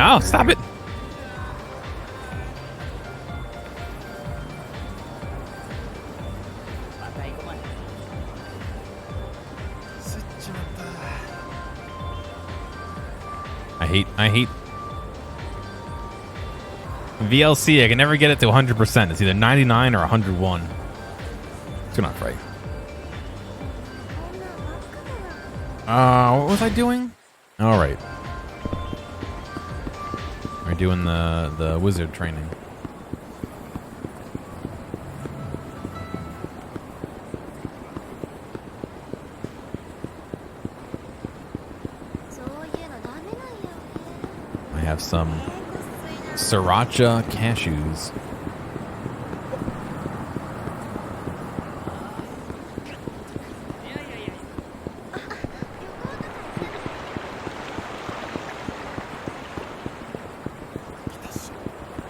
No, stop it. I hate VLC. I can never get it to 100%. It's either 99 or 101. It's not right. What was I doing? All right. We're doing the wizard training. I have some sriracha cashews.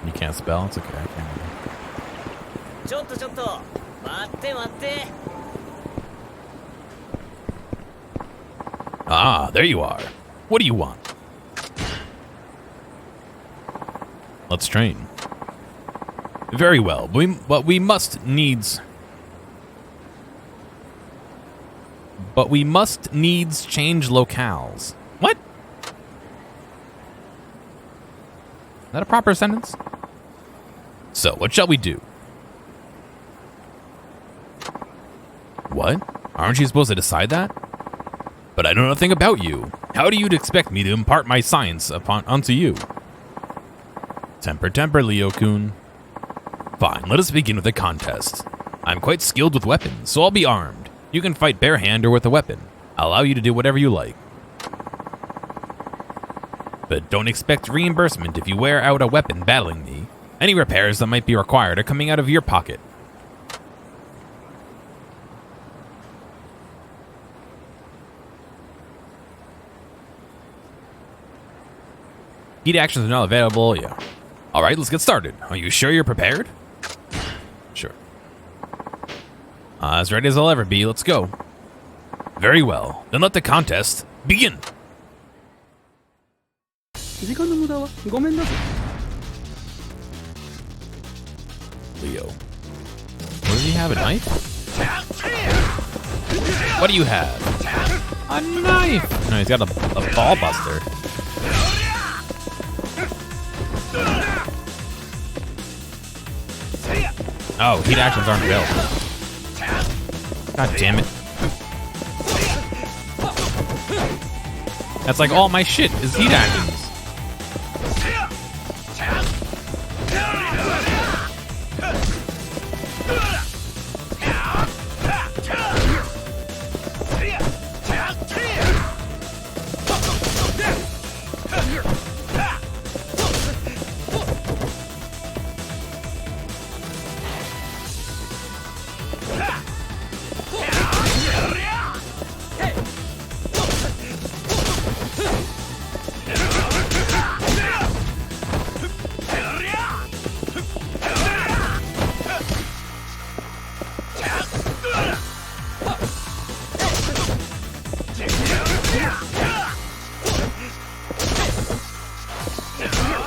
You can't spell? It's okay. I can't. Ah, there you are. What do you want? Let's train. Very well, but we must needs change locales. What? Is that a proper sentence? So, what shall we do? What? Aren't you supposed to decide that? But I know nothing about you. How do you expect me to impart my science onto you? Temper, Leo-kun. Fine, let us begin with a contest. I'm quite skilled with weapons, so I'll be armed. You can fight bare hand or with a weapon. I'll allow you to do whatever you like. But don't expect reimbursement if you wear out a weapon battling me. Any repairs that might be required are coming out of your pocket. Heat actions are not available, yeah. Alright, let's get started. Are you sure you're prepared? Sure. As ready as I'll ever be, let's go. Very well, then let the contest begin. Leo. What does he have, a knife? What do you have? A knife! No, he's got a ball buster. Oh, heat actions aren't available. God damn it. That's like all my shit is heat actions.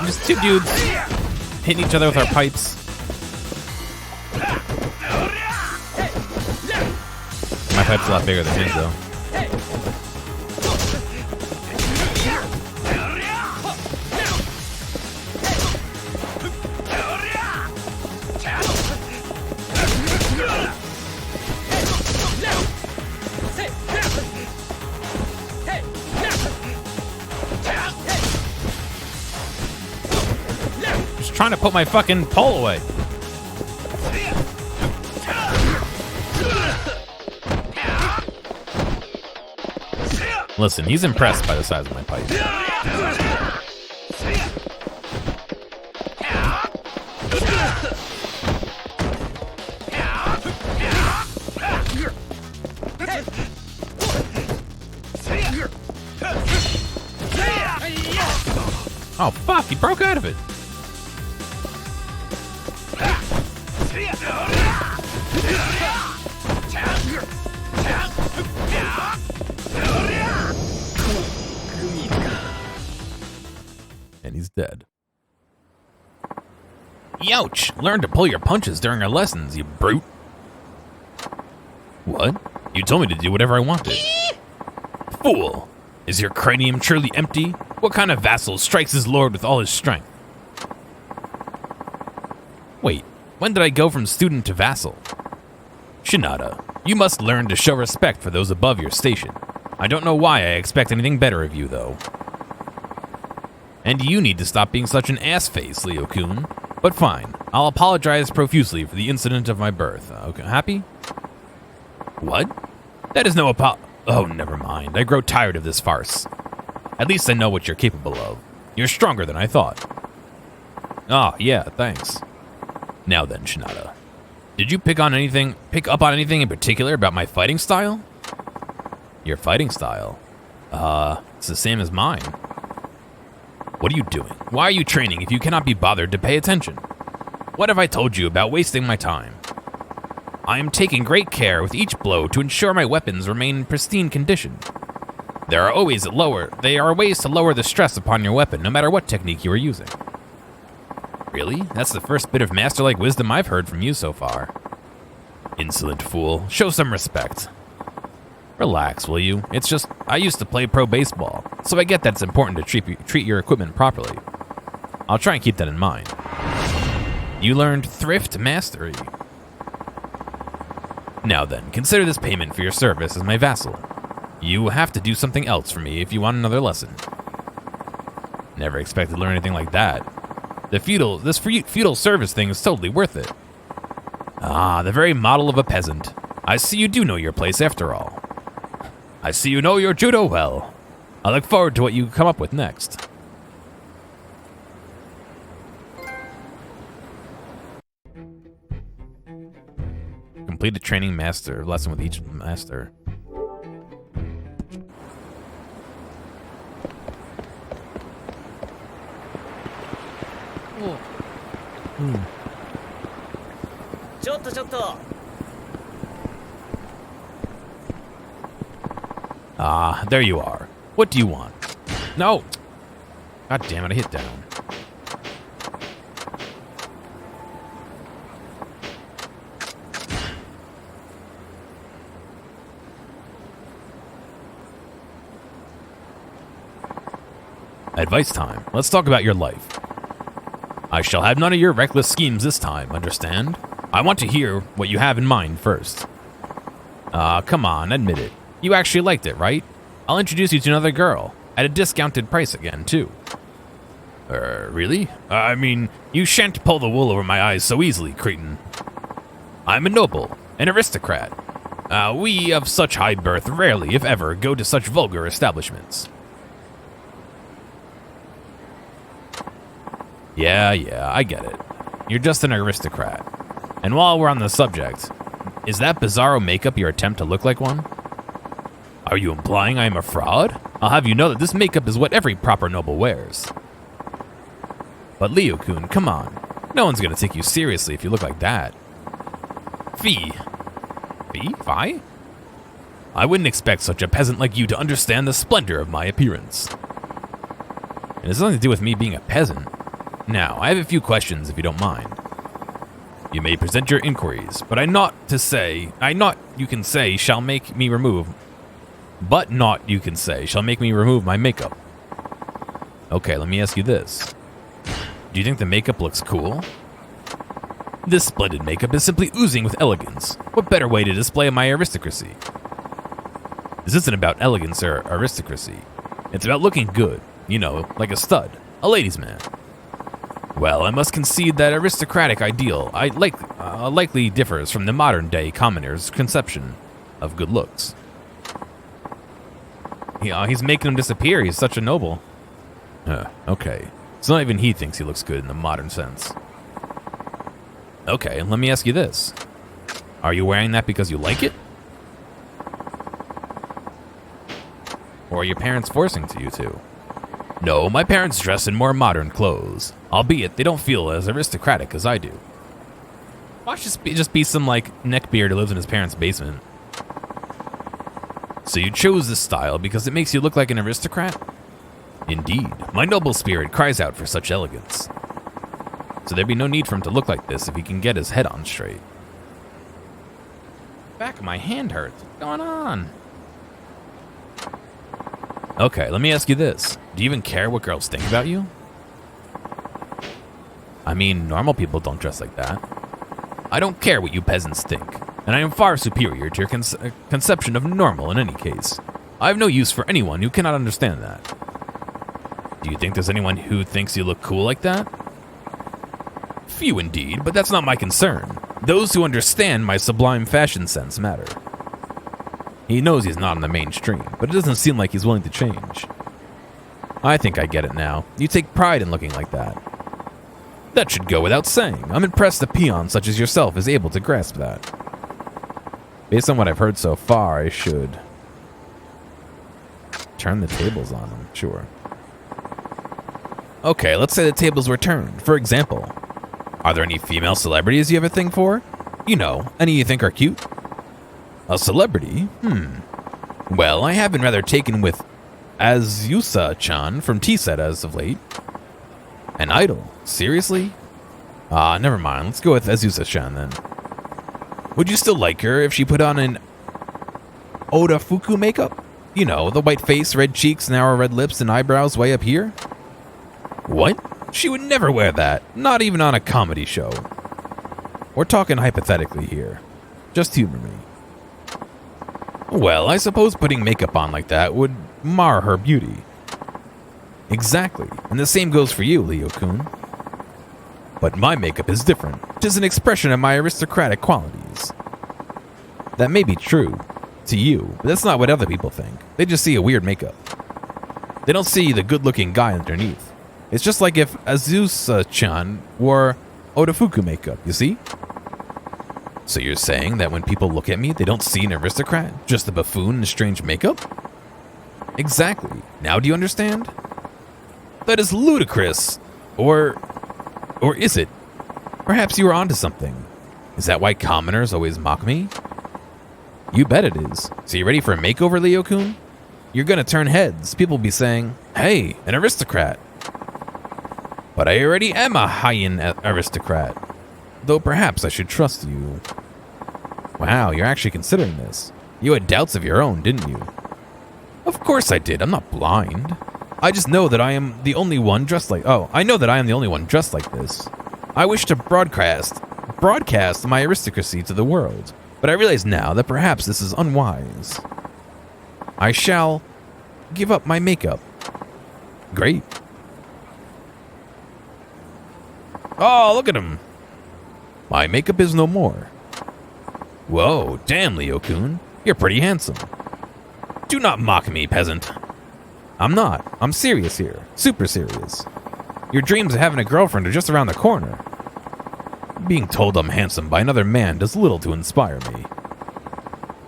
Just two dudes hitting each other with our pipes. My pipe's a lot bigger than his, though. Just trying to put my fucking pole away. Listen, he's impressed by the size of my pipe. Oh, fuck, he broke out of it. and he's dead. Youch! Learn to pull your punches during our lessons, you brute. What? You told me to do whatever I wanted. Fool! Is your cranium truly empty? What kind of vassal strikes his lord with all his strength? Wait, when did I go from student to vassal? Shinada, you must learn to show respect for those above your station. I don't know why I expect anything better of you, though. And you need to stop being such an ass-face, Leo-kun. But fine, I'll apologize profusely for the incident of my birth. Okay, happy? What? That is no Oh, never mind. I grow tired of this farce. At least I know what you're capable of. You're stronger than I thought. Ah, yeah, thanks. Now then, Shinada. Did you pick up on anything in particular about my fighting style? Your fighting style? It's the same as mine. What are you doing? Why are you training if you cannot be bothered to pay attention? What have I told you about wasting my time? I am taking great care with each blow to ensure my weapons remain in pristine condition. There are ways to lower the stress upon your weapon, no matter what technique you are using. Really? That's the first bit of master-like wisdom I've heard from you so far. Insolent fool. Show some respect. Relax, will you? It's just, I used to play pro baseball, so I get that it's important to treat your equipment properly. I'll try and keep that in mind. You learned thrift mastery. Now then, consider this payment for your service as my vassal. You have to do something else for me if you want another lesson. Never expected to learn anything like that. This feudal service thing is totally worth it. Ah, the very model of a peasant. I see you do know your place after all. I see you know your judo well. I look forward to what you come up with next. Complete a training master lesson with each master. Ah, there you are. What do you want? No! God damn it, I hit down. Advice time. Let's talk about your life. I shall have none of your reckless schemes this time, understand? I want to hear what you have in mind first. Come on, admit it. You actually liked it, right? I'll introduce you to another girl, at a discounted price again, too. Really? I mean, you shan't pull the wool over my eyes so easily, cretin. I'm a noble, an aristocrat. We of such high birth rarely, if ever, go to such vulgar establishments. Yeah, I get it. You're just an aristocrat. And while we're on the subject, is that bizarro makeup your attempt to look like one? Are you implying I am a fraud? I'll have you know that this makeup is what every proper noble wears. But Leo-kun, come on. No one's gonna take you seriously if you look like that. Fie? I wouldn't expect such a peasant like you to understand the splendor of my appearance. It has nothing to do with me being a peasant. Now, I have a few questions if you don't mind. You may present your inquiries, but you can say shall make me remove my makeup. Okay, let me ask you this. Do you think the makeup looks cool? This splendid makeup is simply oozing with elegance. What better way to display my aristocracy? This isn't about elegance or aristocracy. It's about looking good, you know, like a stud, a ladies' man. Well, I must concede that aristocratic ideal likely differs from the modern-day commoner's conception of good looks. Yeah, he's making him disappear. He's such a noble. Okay. So not even he thinks he looks good in the modern sense. Okay, let me ask you this. Are you wearing that because you like it? Or are your parents forcing you to? No, my parents dress in more modern clothes, albeit they don't feel as aristocratic as I do. Watch just be some, like, neckbeard who lives in his parents' basement. So you chose this style because it makes you look like an aristocrat? Indeed, my noble spirit cries out for such elegance. So there'd be no need for him to look like this if he can get his head on straight. Back of my hand hurts. What's going on? Okay, let me ask you this. Do you even care what girls think about you? I mean, normal people don't dress like that. I don't care what you peasants think, and I am far superior to your conception of normal in any case. I have no use for anyone who cannot understand that. Do you think there's anyone who thinks you look cool like that? Few indeed, but that's not my concern. Those who understand my sublime fashion sense matter. He knows he's not in the mainstream, but it doesn't seem like he's willing to change. I think I get it now. You take pride in looking like that. That should go without saying. I'm impressed a peon such as yourself is able to grasp that. Based on what I've heard so far, I should turn the tables on him, sure. Okay, let's say the tables were turned. For example, are there any female celebrities you have a thing for? You know, any you think are cute? A celebrity? Well, I have been rather taken with Yakuza-chan from T-Set as of late. An idol? Seriously? Never mind. Let's go with Yakuza-chan then. Would you still like her if she put on an otafuku makeup? You know, the white face, red cheeks, narrow red lips, and eyebrows way up here? What? She would never wear that. Not even on a comedy show. We're talking hypothetically here. Just humor me. Well, I suppose putting makeup on like that would mar her beauty. Exactly, and the same goes for you, Leo-kun. But my makeup is different. 'Tis an expression of my aristocratic qualities. That may be true to you, but that's not what other people think. They just see a weird makeup. They don't see the good-looking guy underneath. It's just like if Yakuza-chan wore otafuku makeup, you see? So you're saying that when people look at me, they don't see an aristocrat, just a buffoon in strange makeup? Exactly. Now do you understand? That is ludicrous. Or is it? Perhaps you are onto something. Is that why commoners always mock me? You bet it is. So you ready for a makeover, Leo-kun? You're gonna turn heads. People will be saying, hey, an aristocrat. But I already am a high-end aristocrat. Though perhaps I should trust you. Wow, you're actually considering this. You had doubts of your own, didn't you? Of course I did. I'm not blind. I just know that I am the only one dressed like... I know that I am the only one dressed like this. I wish to broadcast my aristocracy to the world. But I realize now that perhaps this is unwise. I shall give up my makeup. Great. Oh, look at him. My makeup is no more. Whoa, damn, Leo-kun. You're pretty handsome. Do not mock me, peasant. I'm not. I'm serious here. Super serious. Your dreams of having a girlfriend are just around the corner. Being told I'm handsome by another man does little to inspire me.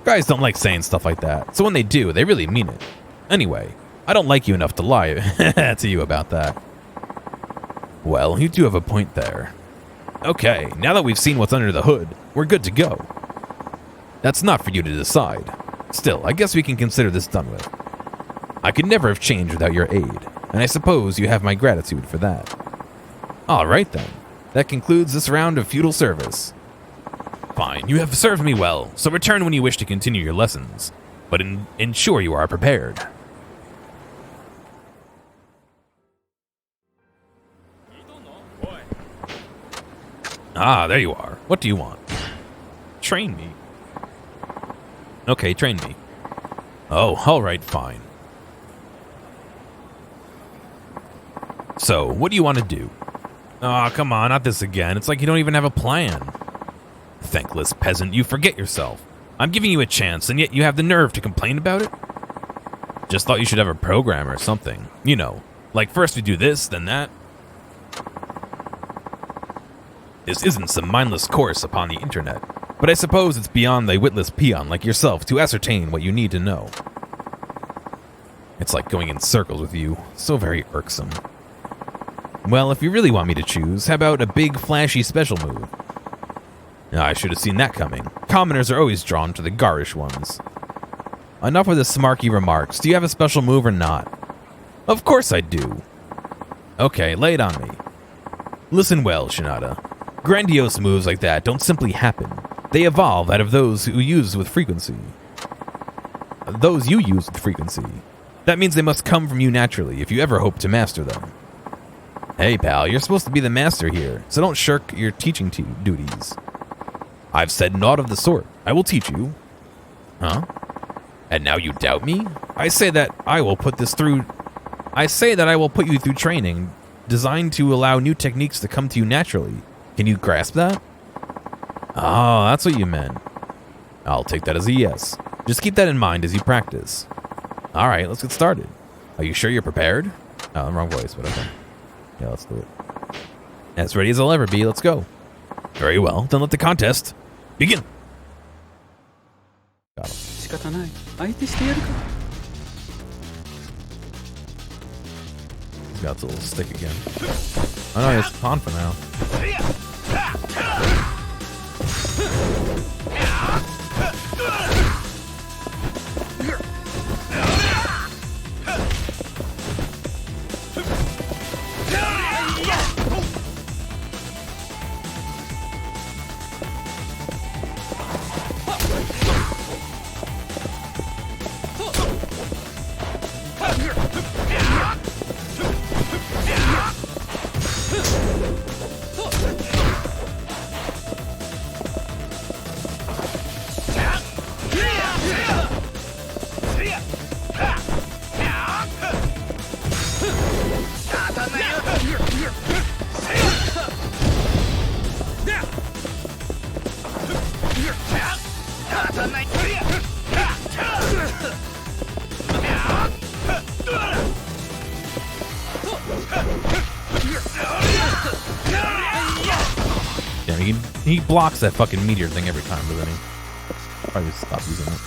Guys don't like saying stuff like that, so when they do, they really mean it. Anyway, I don't like you enough to lie to you about that. Well, you do have a point there. Okay, now that we've seen what's under the hood, we're good to go. That's not for you to decide. Still, I guess we can consider this done with. I could never have changed without your aid, and I suppose you have my gratitude for that. All right then, that concludes this round of feudal service. Fine, you have served me well, so return when you wish to continue your lessons, but ensure you are prepared. Ah, there you are. What do you want? Train me. Okay, train me. Oh, alright, fine. So, what do you want to do? Aw, come on, not this again. It's like you don't even have a plan. Thankless peasant, you forget yourself. I'm giving you a chance, and yet you have the nerve to complain about it? Just thought you should have a program or something. You know, like first we do this, then that. This isn't some mindless course upon the internet, but I suppose it's beyond the witless peon like yourself to ascertain what you need to know. It's like going in circles with you, so very irksome. Well, if you really want me to choose, how about a big, flashy special move? I should have seen that coming. Commoners are always drawn to the garish ones. Enough with the smarky remarks. Do you have a special move or not? Of course I do. Okay, lay it on me. Listen well, Shinada. Grandiose moves like that don't simply happen. They evolve out of those you use with frequency. That means they must come from you naturally if you ever hope to master them. Hey pal, you're supposed to be the master here, so don't shirk your teaching duties. I've said naught of the sort. I will teach you. Huh? And now you doubt me? I say that I will put you through training designed to allow new techniques to come to you naturally. Can you grasp that? Oh, that's what you meant. I'll take that as a yes. Just keep that in mind as you practice. Alright, let's get started. Are you sure you're prepared? Oh, wrong voice, but okay. Yeah, let's do it. As ready as I'll ever be, let's go. Very well, then let the contest begin. Got him. He's got the little stick again. Oh no, it's on for now. Damn, he blocks that fucking meteor thing every time, doesn't he? Probably stop using it.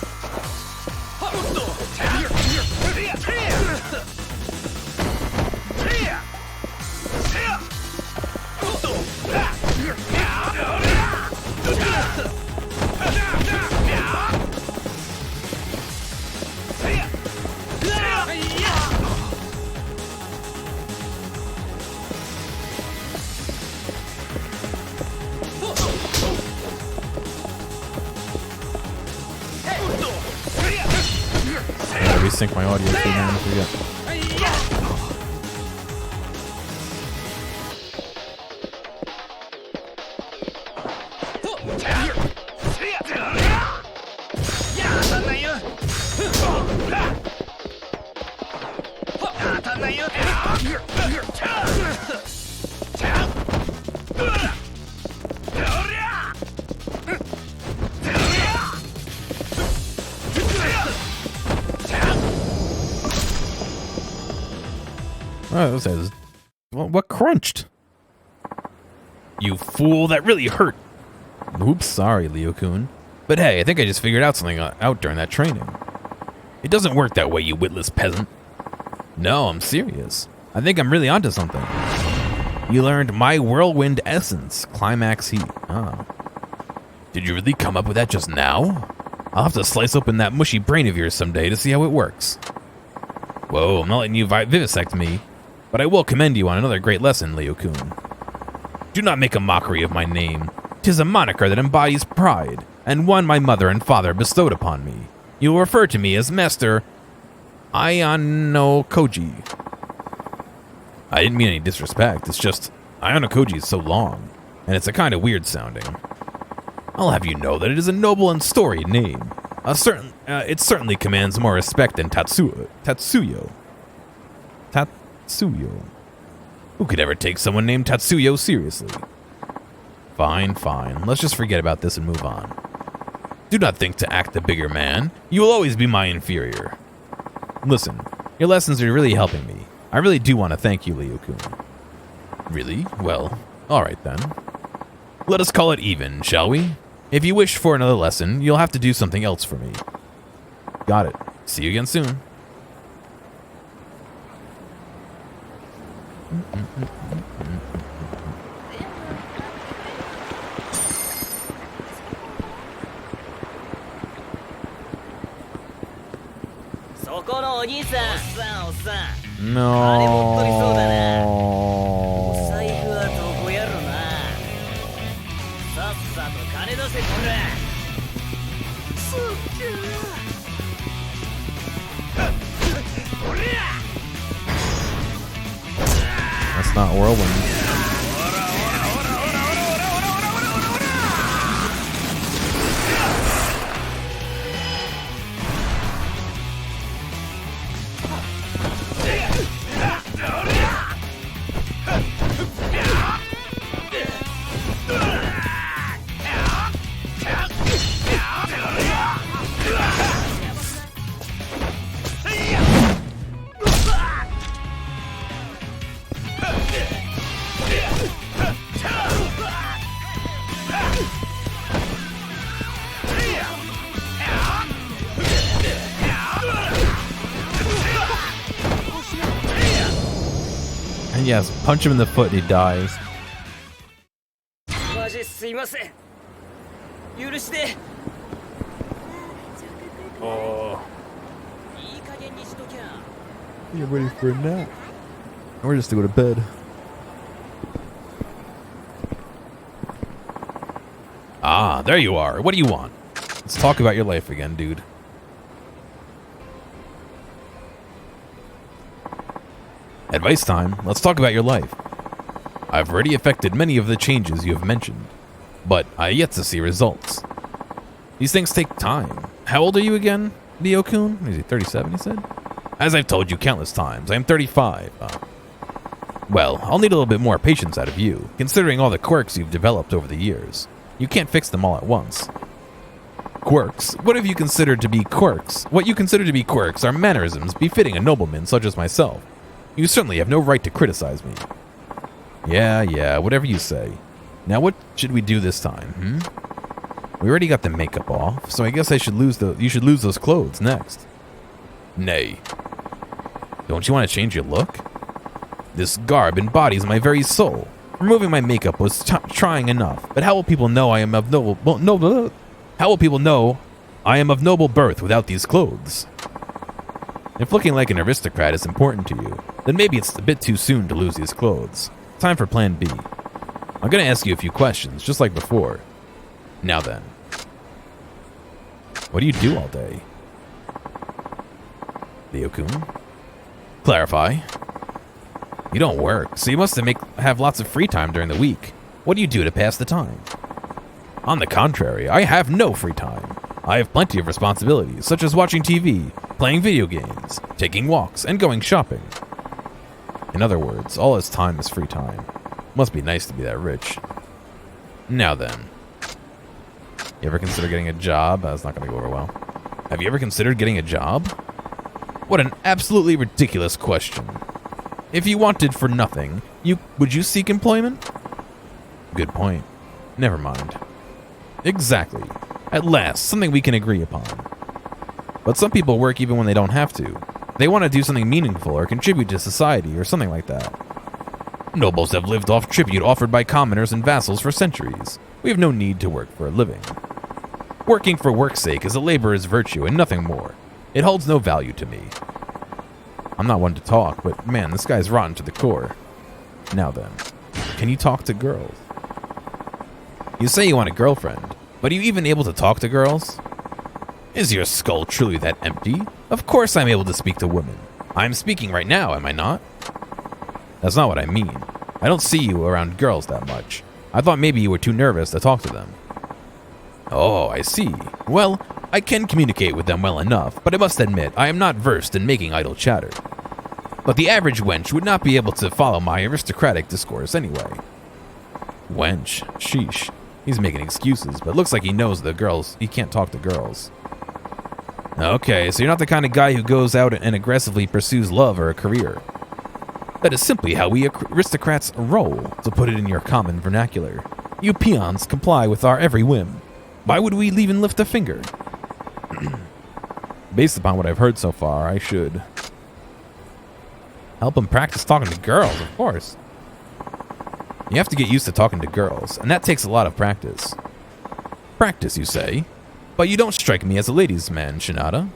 Sync my audio too, man. Oh, that says, what crunched? You fool, that really hurt. Oops, sorry, Leo-kun. But hey, I think I just figured out something out during that training. It doesn't work that way, you witless peasant. No, I'm serious. I think I'm really onto something. You learned my whirlwind essence, climax heat. Oh. Did you really come up with that just now? I'll have to slice open that mushy brain of yours someday to see how it works. Whoa, I'm not letting you vivisect me. But I will commend you on another great lesson, Leo-kun. Do not make a mockery of my name. 'Tis a moniker that embodies pride, and one my mother and father bestowed upon me. You will refer to me as Master Ayano Koji. I didn't mean any disrespect, it's just Ayano Koji is so long, and it's a kind of weird sounding. I'll have you know that it is a noble and storied name. It certainly commands more respect than Tatsuyo. Who could ever take someone named Tatsuyo seriously? Fine. Let's just forget about this and move on. Do not think to act the bigger man. You will always be my inferior. Listen, your lessons are really helping me. I really do want to thank you, Leo-kun. Really? Well, alright then. Let us call it even, shall we? If you wish for another lesson, you'll have to do something else for me. Got it. See you again soon. That's not whirlwind. And yes, punch him in the foot and he dies. Oh. You're ready for a nap. We're just to go to bed. Ah, there you are. What do you want? Let's talk about your life again, dude. Advice time. Let's talk about your life. I've already effected many of the changes you have mentioned, but I yet to see results. These things take time. How old are you again, Ryo-kun? Is he 37, he said? As I've told you countless times, I am 35. Well, I'll need a little bit more patience out of you, considering all the quirks you've developed over the years. You can't fix them all at once. Quirks? What have you considered to be quirks? What you consider to be quirks are mannerisms befitting a nobleman such as myself. You certainly have no right to criticize me. Yeah, whatever you say. Now what should we do this time, We already got the makeup off, so I guess you should lose those clothes next. Nay. Don't you want to change your look? This garb embodies my very soul. Removing my makeup was trying enough, but how will people know I am of noble birth without these clothes? If looking like an aristocrat is important to you, then maybe it's a bit too soon to lose these clothes. Time for plan B. I'm gonna ask you a few questions, just like before. Now then. What do you do all day? Ryo-kun? Clarify. You don't work, so you must have lots of free time during the week. What do you do to pass the time? On the contrary, I have no free time. I have plenty of responsibilities, such as watching TV, playing video games, taking walks, and going shopping. In other words, all his time is free time. Must be nice to be that rich. Now then. You ever consider getting a job? That's not going to go over well. Have you ever considered getting a job? What an absolutely ridiculous question. If you wanted for nothing, would you seek employment? Good point. Never mind. Exactly. At last, something we can agree upon. But some people work even when they don't have to. They want to do something meaningful or contribute to society or something like that. Nobles have lived off tribute offered by commoners and vassals for centuries. We have no need to work for a living. Working for work's sake is a laborer's virtue and nothing more. It holds no value to me. I'm not one to talk, but man, this guy's rotten to the core. Now then, can you talk to girls? You say you want a girlfriend, but are you even able to talk to girls? Is your skull truly that empty? Of course I'm able to speak to women. I'm speaking right now, am I not? That's not what I mean. I don't see you around girls that much. I thought maybe you were too nervous to talk to them. Oh, I see. Well, I can communicate with them well enough, but I must admit I am not versed in making idle chatter. But the average wench would not be able to follow my aristocratic discourse anyway. Wench? Sheesh. He's making excuses, but looks like he knows he can't talk to girls. Okay, so you're not the kind of guy who goes out and aggressively pursues love or a career. That is simply how we aristocrats roll, to put it in your common vernacular. You peons comply with our every whim. Why would we even lift a finger? Based upon what I've heard so far, I should help him practice talking to girls, of course. You have to get used to talking to girls, and that takes a lot of practice. Practice, you say? But you don't strike me as a ladies' man, Shinada.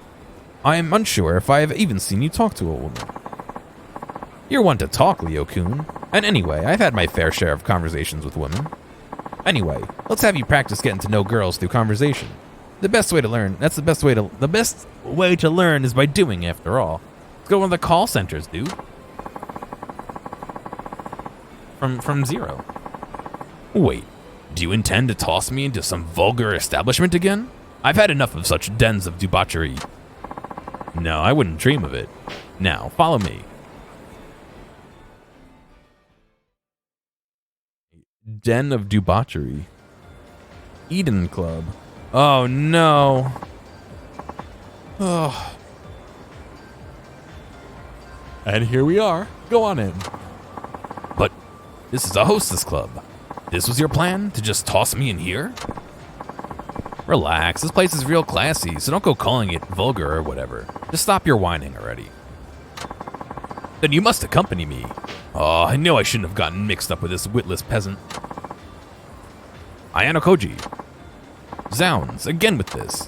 I am unsure if I have even seen you talk to a woman. You're one to talk, Leo-kun. And anyway, I've had my fair share of conversations with women. Anyway, let's have you practice getting to know girls through conversation. The best way to learn is by doing, after all. Let's go to one of the call centers, dude. From zero. Wait, do you intend to toss me into some vulgar establishment again? I've had enough of such dens of debauchery. No, I wouldn't dream of it. Now, follow me. Den of debauchery. Eden Club. Oh no. Oh. And here we are. Go on in. But this is a hostess club. This was your plan? To just toss me in here? Relax, this place is real classy, so don't go calling it vulgar or whatever. Just stop your whining already. Then you must accompany me. Oh, I know I shouldn't have gotten mixed up with this witless peasant. Ayano Koji. Zounds, again with this.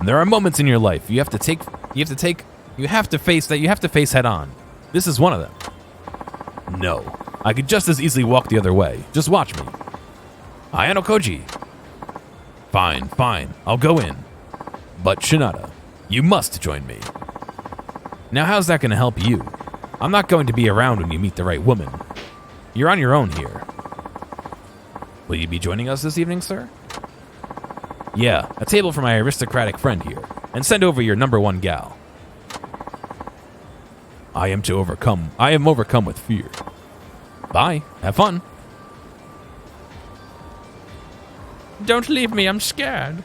There are moments in your life you have to face head on. This is one of them. No, I could just as easily walk the other way. Just watch me. Ayano Koji. Fine, I'll go in. But Shinada, you must join me. Now how's that going to help you? I'm not going to be around when you meet the right woman. You're on your own here. Will you be joining us this evening, sir? Yeah, a table for my aristocratic friend here, and send over your number one gal. I am overcome with fear. Bye, have fun. Don't leave me, I'm scared.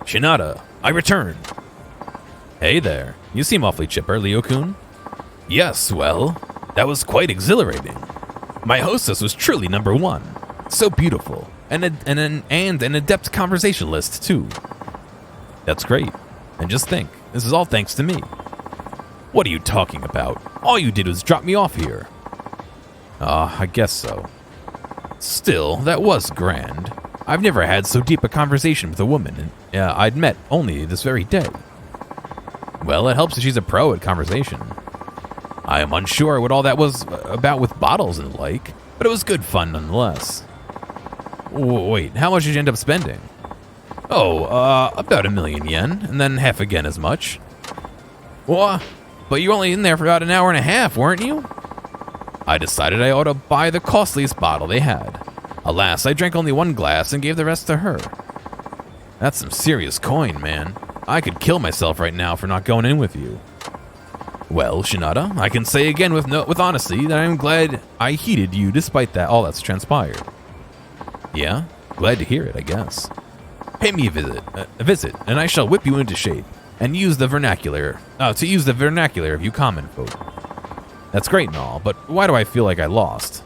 Shinada, I return. Hey there, you seem awfully chipper, Leo-kun. Yes, well, that was quite exhilarating. My hostess was truly number one. So beautiful, and an adept conversationalist too. That's great. And just think, this is all thanks to me. What are you talking about? All you did was drop me off here. I guess so. Still, that was grand. I've never had so deep a conversation with a woman I'd met only this very day. Well, it helps that she's a pro at conversation. I am unsure what all that was about with bottles and the like, but it was good fun nonetheless. Wait, how much did you end up spending? Oh, about 1,000,000 yen, and then half again as much. What? But you were only in there for about an hour and a half, weren't you? I decided I ought to buy the costliest bottle they had. Alas, I drank only one glass and gave the rest to her. That's some serious coin, man. I could kill myself right now for not going in with you. Well, Shinada, I can say again with honesty that I'm glad I heeded you despite all that's transpired. Yeah, glad to hear it, I guess. Pay me a visit, and I shall whip you into shape and use the vernacular of you common folk. That's great and all, but why do I feel like I lost?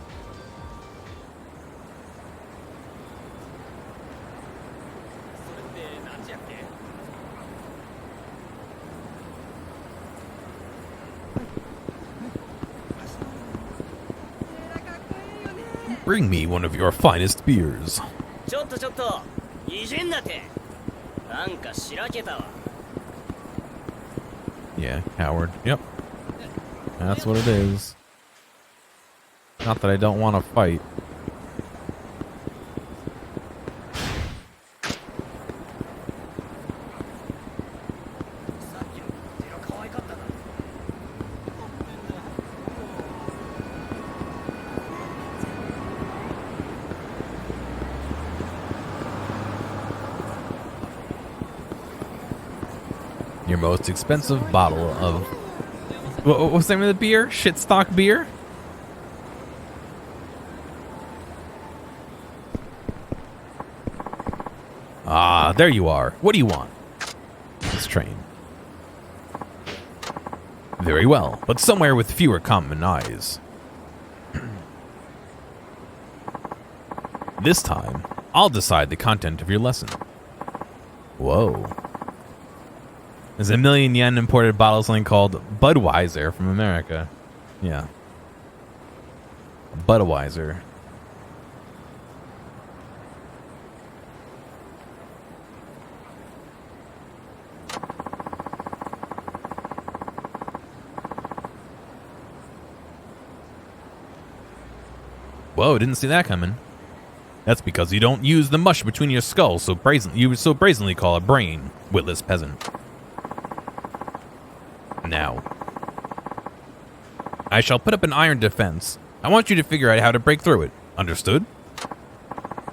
Bring me one of your finest beers. Yeah, coward. Yep. That's what it is. Not that I don't want to fight. Your most expensive bottle of... What was the name of the beer? Shitstock beer? Ah, there you are. What do you want? This train. Very well, but somewhere with fewer common eyes. This time, I'll decide the content of your lesson. Whoa. There's 1,000,000 yen imported bottle of something called Budweiser from America. Yeah. Budweiser. Whoa, didn't see that coming. That's because you don't use the mush between your skulls so brazenly call a brain, witless peasant. Now, I shall put up an iron defense. I want you to figure out how to break through it. Understood?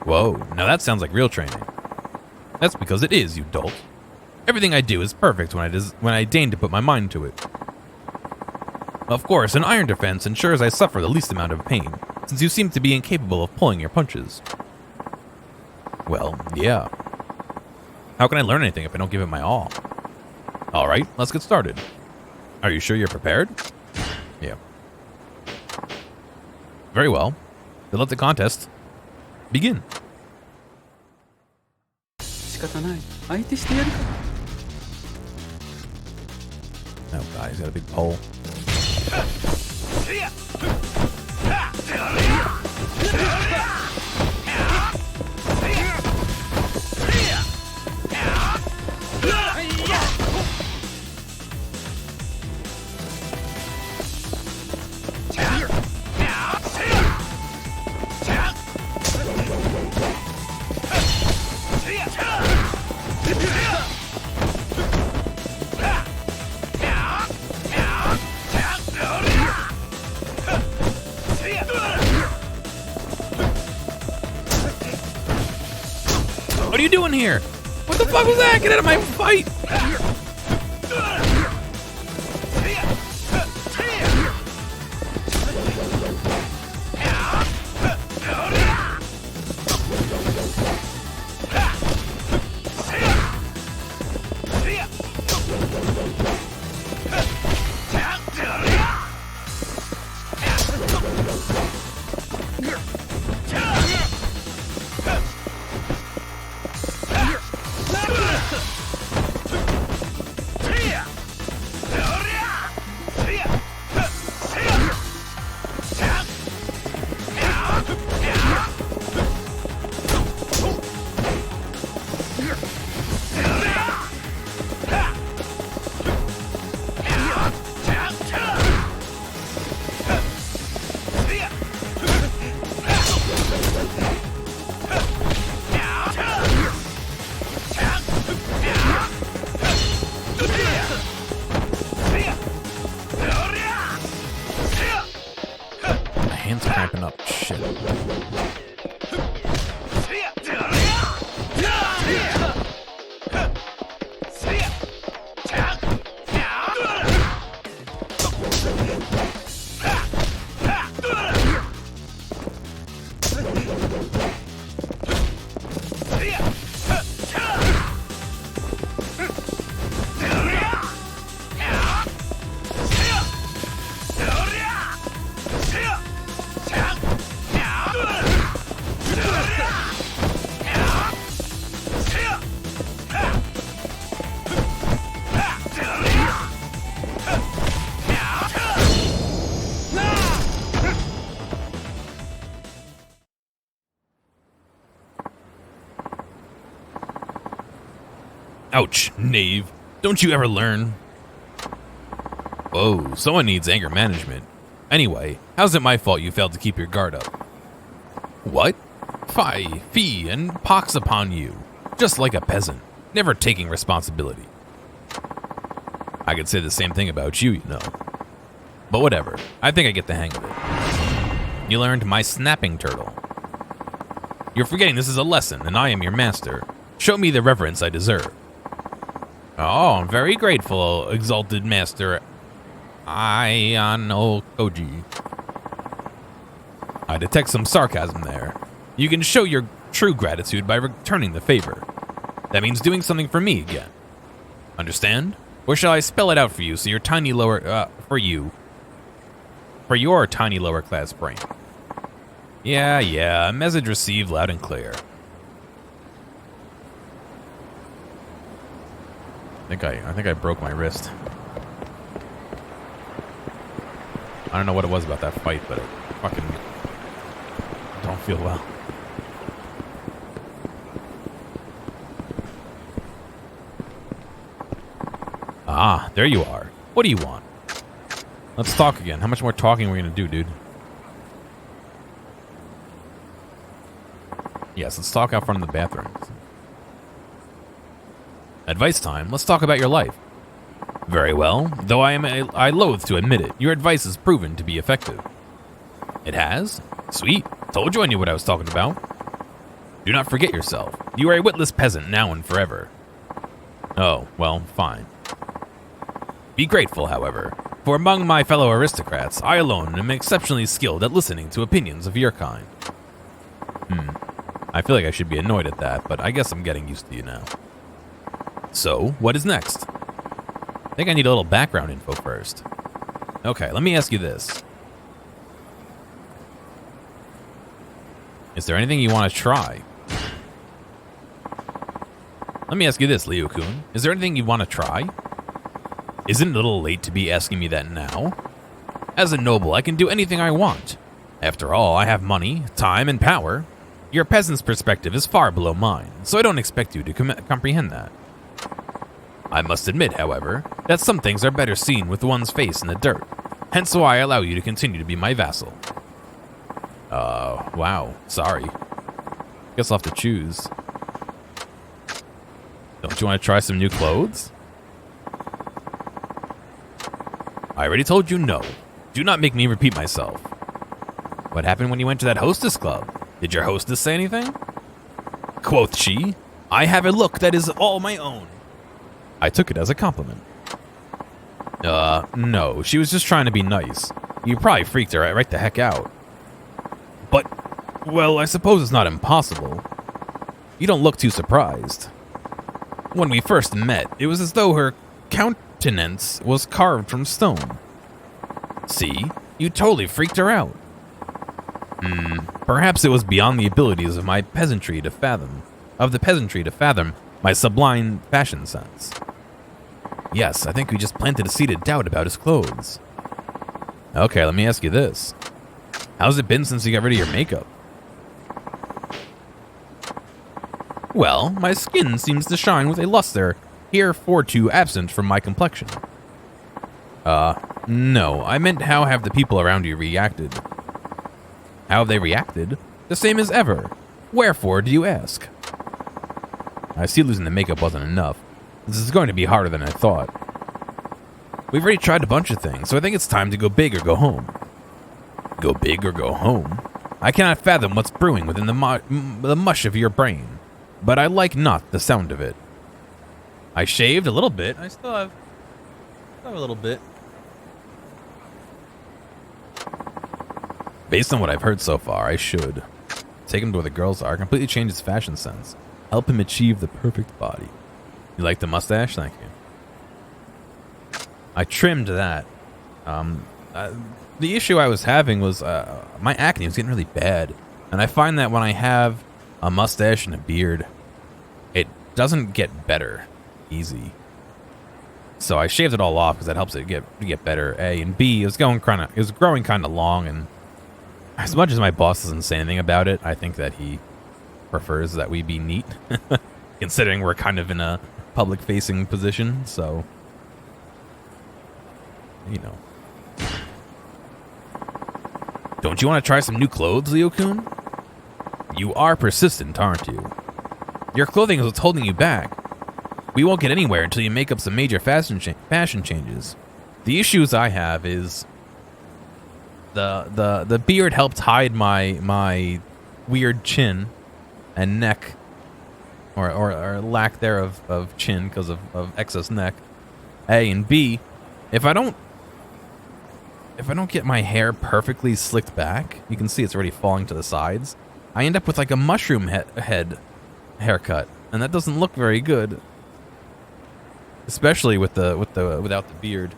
Whoa, now that sounds like real training. That's because it is, you dolt. Everything I do is perfect when I deign to put my mind to it. Of course, an iron defense ensures I suffer the least amount of pain, since you seem to be incapable of pulling your punches. Well, yeah. How can I learn anything if I don't give it my all? Alright, let's get started. Are you sure you're prepared? Yeah. Very well. Then let the contest begin. Oh god, he's got a big pole. What are you doing here? What the fuck was that? Get out of my fight! Hands cramping up. Shit. Ouch, knave. Don't you ever learn? Whoa, someone needs anger management. Anyway, how's it my fault you failed to keep your guard up? What? Fie, and pox upon you. Just like a peasant, never taking responsibility. I could say the same thing about you, you know. But whatever, I think I get the hang of it. You learned my snapping turtle. You're forgetting this is a lesson, and I am your master. Show me the reverence I deserve. Oh, I'm very grateful, exalted master Ayano Koji. I detect some sarcasm there. You can show your true gratitude by returning the favor. That means doing something for me again. Understand? Or shall I spell it out for you so your tiny lower, for your tiny lower class brain? Yeah, message received loud and clear. I think I broke my wrist. I don't know what it was about that fight, but it fucking don't feel well. Ah, there you are. What do you want? Let's talk again. How much more talking are we gonna do, dude? Yes, let's talk out front of the bathrooms. Advice time. Let's talk about your life. Very well, though I loathe to admit it, your advice has proven to be effective. It has? Sweet. Told you I knew what I was talking about. Do not forget yourself. You are a witless peasant now and forever. Oh, well, fine. Be grateful, however, for among my fellow aristocrats, I alone am exceptionally skilled at listening to opinions of your kind. I feel like I should be annoyed at that, but I guess I'm getting used to you now. So, what is next? I think I need a little background info first. Okay, let me ask you this. Is there anything you want to try? Let me ask you this, Leo-kun. Is there anything you want to try? Isn't it a little late to be asking me that now? As a noble, I can do anything I want. After all, I have money, time, and power. Your peasant's perspective is far below mine, so I don't expect you to comprehend that. I must admit, however, that some things are better seen with one's face in the dirt, hence why I allow you to continue to be my vassal. Wow, sorry. Guess I'll have to choose. Don't you want to try some new clothes? I already told you no. Do not make me repeat myself. What happened when you went to that hostess club? Did your hostess say anything? Quoth she, I have a look that is all my own. I took it as a compliment. No, she was just trying to be nice. You probably freaked her right the heck out. But, well, I suppose it's not impossible. You don't look too surprised. When we first met, it was as though her countenance was carved from stone. See, you totally freaked her out. Perhaps it was beyond the abilities of my peasantry to fathom, my sublime fashion sense. Yes, I think we just planted a seed of doubt about his clothes. Okay, let me ask you this. How's it been since you got rid of your makeup? Well, my skin seems to shine with a luster heretofore absent from my complexion. No, I meant how have the people around you reacted? How have they reacted? The same as ever. Wherefore do you ask? I see losing the makeup wasn't enough. This is going to be harder than I thought. We've already tried a bunch of things, so I think it's time to go big or go home. Go big or go home? I cannot fathom what's brewing within the mush of your brain, but I like not the sound of it. I shaved a little bit. I still have a little bit. Based on what I've heard so far, I should take him to where the girls are, completely change his fashion sense, help him achieve the perfect body. You like the mustache? Thank you. I trimmed that. The issue I was having was my acne was getting really bad, and I find that when I have a mustache and a beard, it doesn't get better easy. So I shaved it all off because that helps it get better. A and B, it was growing kind of long, and as much as my boss doesn't say anything about it, I think that he prefers that we be neat, considering we're kind of in a public-facing position. So, you know. Don't you want to try some new clothes, Leo-kun? You are persistent, aren't you? Your clothing is what's holding you back. We won't get anywhere until you make up some major fashion changes. The issues I have is the beard helped hide my weird chin and neck, or lack thereof of chin because of excess neck. A and B, if I don't get my hair perfectly slicked back, you can see it's already falling to the sides. I end up with like a mushroom head haircut, and that doesn't look very good, especially without the beard.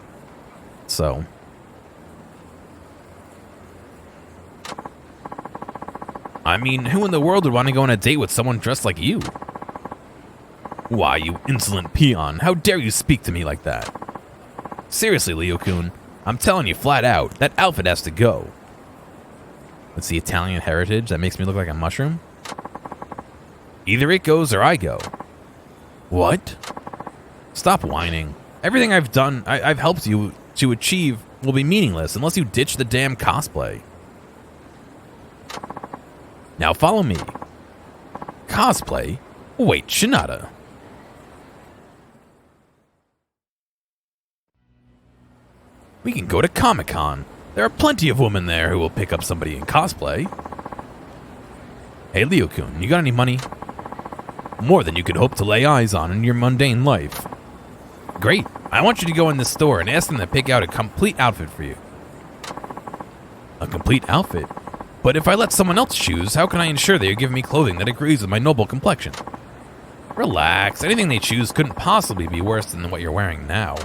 So, I mean, who in the world would want to go on a date with someone dressed like you? Why, you insolent peon, how dare you speak to me like that? Seriously, Leo-kun, I'm telling you flat out, that outfit has to go. It's the Italian heritage that makes me look like a mushroom? Either it goes or I go. What? Stop whining. Everything I've done, I've helped you to achieve will be meaningless unless you ditch the damn cosplay. Now follow me. cosplay? Wait, Shinada. We can go to Comic-Con. There are plenty of women there who will pick up somebody in cosplay. Hey, Leo-kun, you got any money? More than you could hope to lay eyes on in your mundane life. Great. I want you to go in this store and ask them to pick out a complete outfit for you. A complete outfit? But if I let someone else choose, how can I ensure they are giving me clothing that agrees with my noble complexion? Relax. Anything they choose couldn't possibly be worse than what you're wearing now.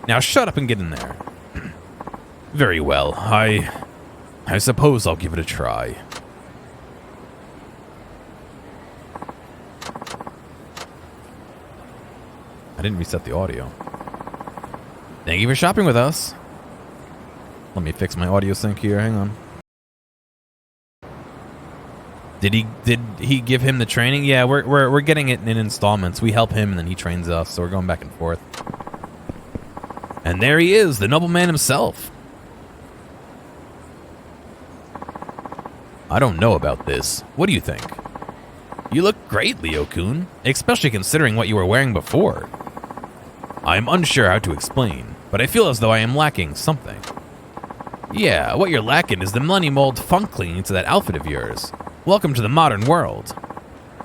Now shut up and get in there. Very well. I suppose I'll give it a try. I didn't reset the audio. Thank you for shopping with us. Let me fix my audio sync here. Hang on. Did he give him the training? Yeah, we're getting it in installments. We help him and then he trains us, so we're going back and forth. And there he is, the nobleman himself. I don't know about this. What do you think? You look great, Leo-kun, especially considering what you were wearing before. I am unsure how to explain, but I feel as though I am lacking something. Yeah, what you're lacking is the millennium old funk clinging to that outfit of yours. Welcome to the modern world.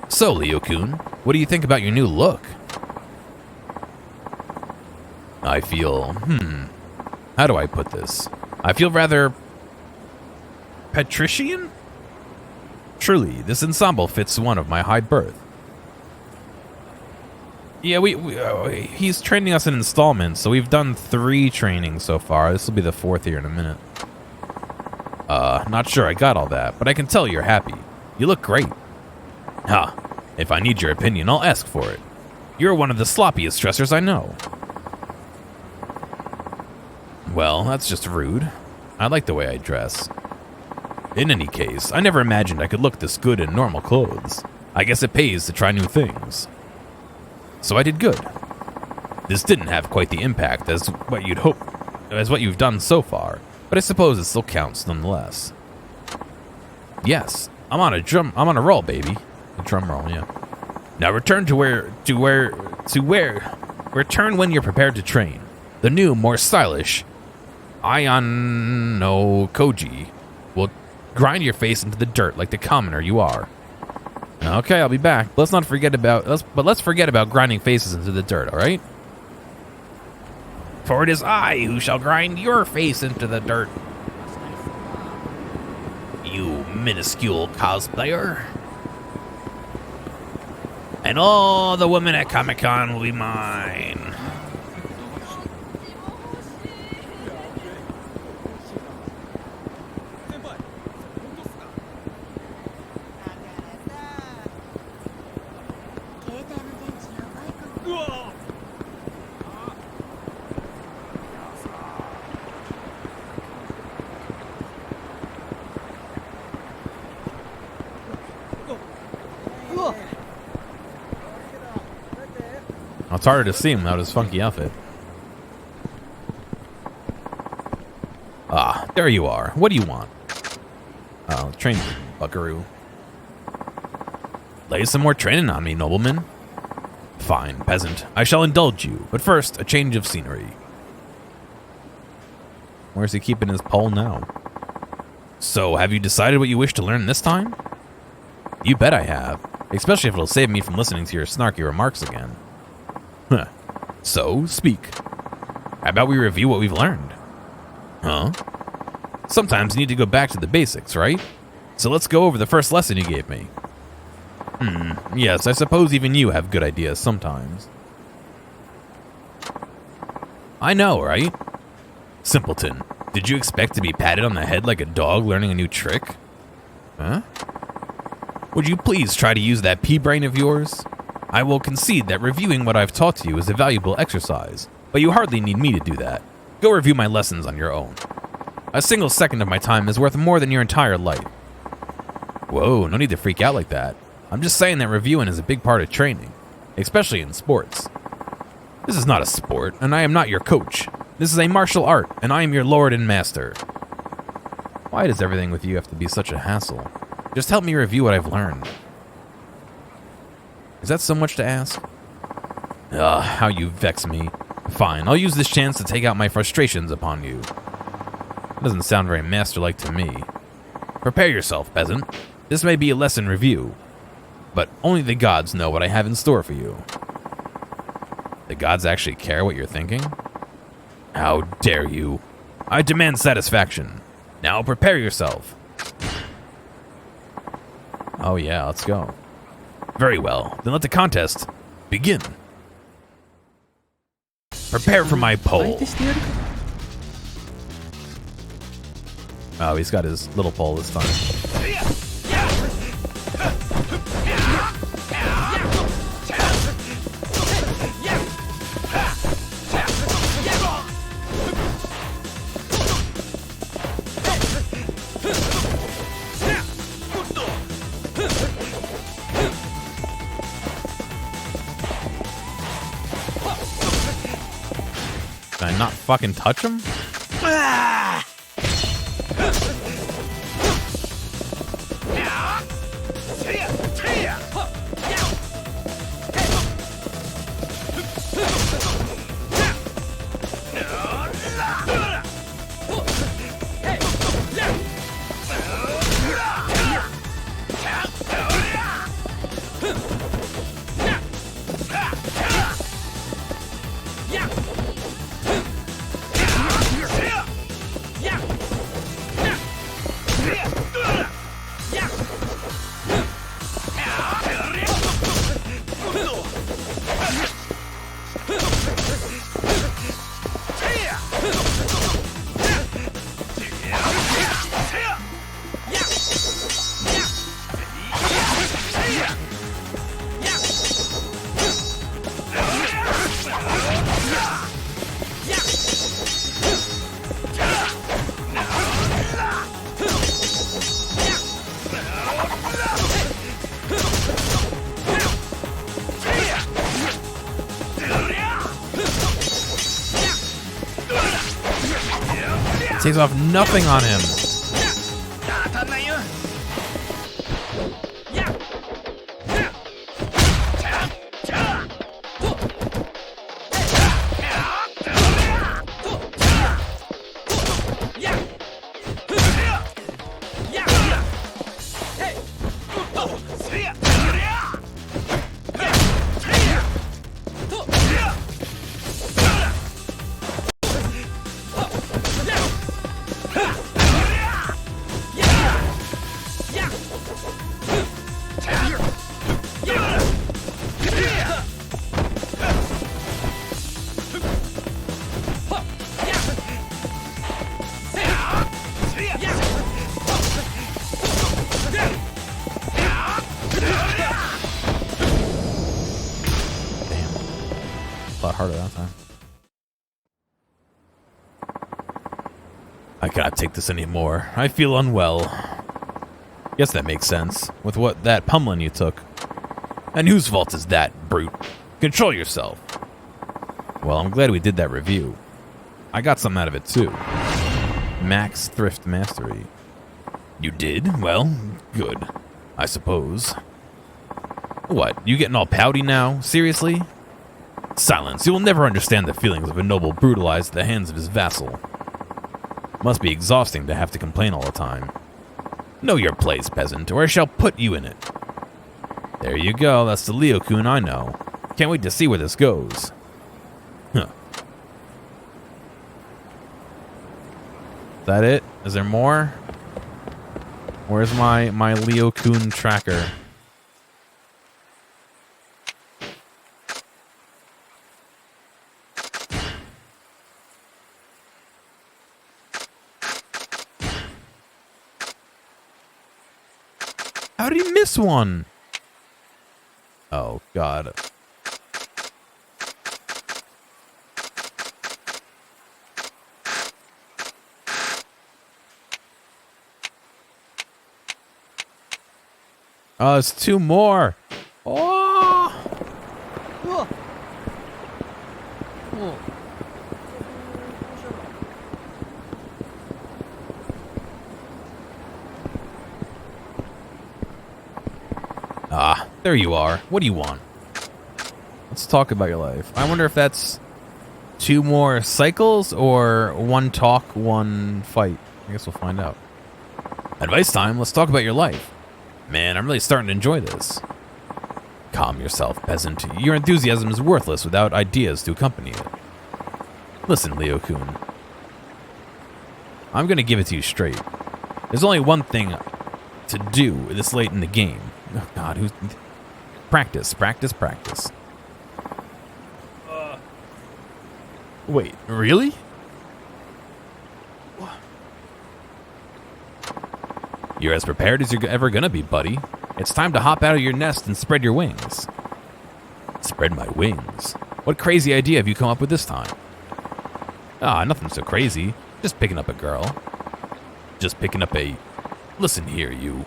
So, Leo-kun, what do you think about your new look? I feel, how do I put this? I feel rather patrician? Truly, this ensemble fits one of my high birth. Yeah, he's training us in installments, so we've done 3 trainings so far. This will be the 4th here in a minute. Not sure I got all that, but I can tell you're happy. You look great. If I need your opinion, I'll ask for it. You're one of the sloppiest dressers I know. Well, that's just rude. I like the way I dress. In any case, I never imagined I could look this good in normal clothes. I guess it pays to try new things. So I did good. This didn't have quite the impact as what you'd hope, as what you've done so far, but I suppose it still counts nonetheless. Yes, I'm on a roll, baby. A drum roll, yeah. Now return return when you're prepared to train. The new, more stylish Ion no Koji will grind your face into the dirt like the commoner you are. Okay, I'll be back. Let's forget about grinding faces into the dirt, all right? For it is I who shall grind your face into the dirt. You minuscule cosplayer. And all the women at Comic-Con will be mine. It's harder to see him without his funky outfit. Ah, there you are. What do you want? Oh, train you, buckaroo. Lay some more training on me, nobleman. Fine, peasant. I shall indulge you, but first, a change of scenery. Where's he keeping his pole now? So, have you decided what you wish to learn this time? You bet I have, especially if it'll save me from listening to your snarky remarks again. Huh. So, speak. How about we review what we've learned? Huh? Sometimes you need to go back to the basics, right? So let's go over the first lesson you gave me. Yes, I suppose even you have good ideas sometimes. I know, right? Simpleton, did you expect to be patted on the head like a dog learning a new trick? Huh? Would you please try to use that pea brain of yours? I will concede that reviewing what I've taught you is a valuable exercise, but you hardly need me to do that. Go review my lessons on your own. A single second of my time is worth more than your entire life. Whoa, no need to freak out like that. I'm just saying that reviewing is a big part of training, especially in sports. This is not a sport, and I am not your coach. This is a martial art, and I am your lord and master. Why does everything with you have to be such a hassle? Just help me review what I've learned. Is that so much to ask? Ugh, how you vex me. Fine, I'll use this chance to take out my frustrations upon you. Doesn't sound very master-like to me. Prepare yourself, peasant. This may be a lesson review, but only the gods know what I have in store for you. The gods actually care what you're thinking? How dare you? I demand satisfaction. Now prepare yourself. Oh yeah, let's go. Very well, then let the contest begin. Prepare for my pole. Oh, he's got his little pole this time. Can I not fucking touch him? Takes off nothing on him. A lot harder that time. I cannot take this anymore. I feel unwell. Guess that makes sense, with what that pummeling you took. And whose fault is that, brute? Control yourself. Well, I'm glad we did that review. I got something out of it, too. Max Thrift Mastery. You did? Well, good. I suppose. What, you getting all pouty now? Seriously? Silence. You will never understand the feelings of a noble brutalized at the hands of his vassal. Must be exhausting to have to complain all the time. Know your place, peasant, or I shall put you in it. There you go. That's the Leo-kun I know. Can't wait to see where this goes. Huh. Is that it? Is there more? Where's my Leo-kun tracker? How did he miss one? Oh, God. Oh, it's two more. Oh! Oh. Oh. Ah, there you are. What do you want? Let's talk about your life. I wonder if that's 2 more cycles or 1 talk, 1 fight. I guess we'll find out. Advice time. Let's talk about your life. Man, I'm really starting to enjoy this. Calm yourself, peasant. Your enthusiasm is worthless without ideas to accompany it. Listen, Leo-kun. I'm going to give it to you straight. There's only one thing to do this late in the game. Oh, God, who's... Practice, practice, practice. Wait, really? You're as prepared as you're ever going to be, buddy. It's time to hop out of your nest and spread your wings. Spread my wings? What crazy idea have you come up with this time? Ah, nothing so crazy. Just picking up a girl. Just picking up a... Listen here, you.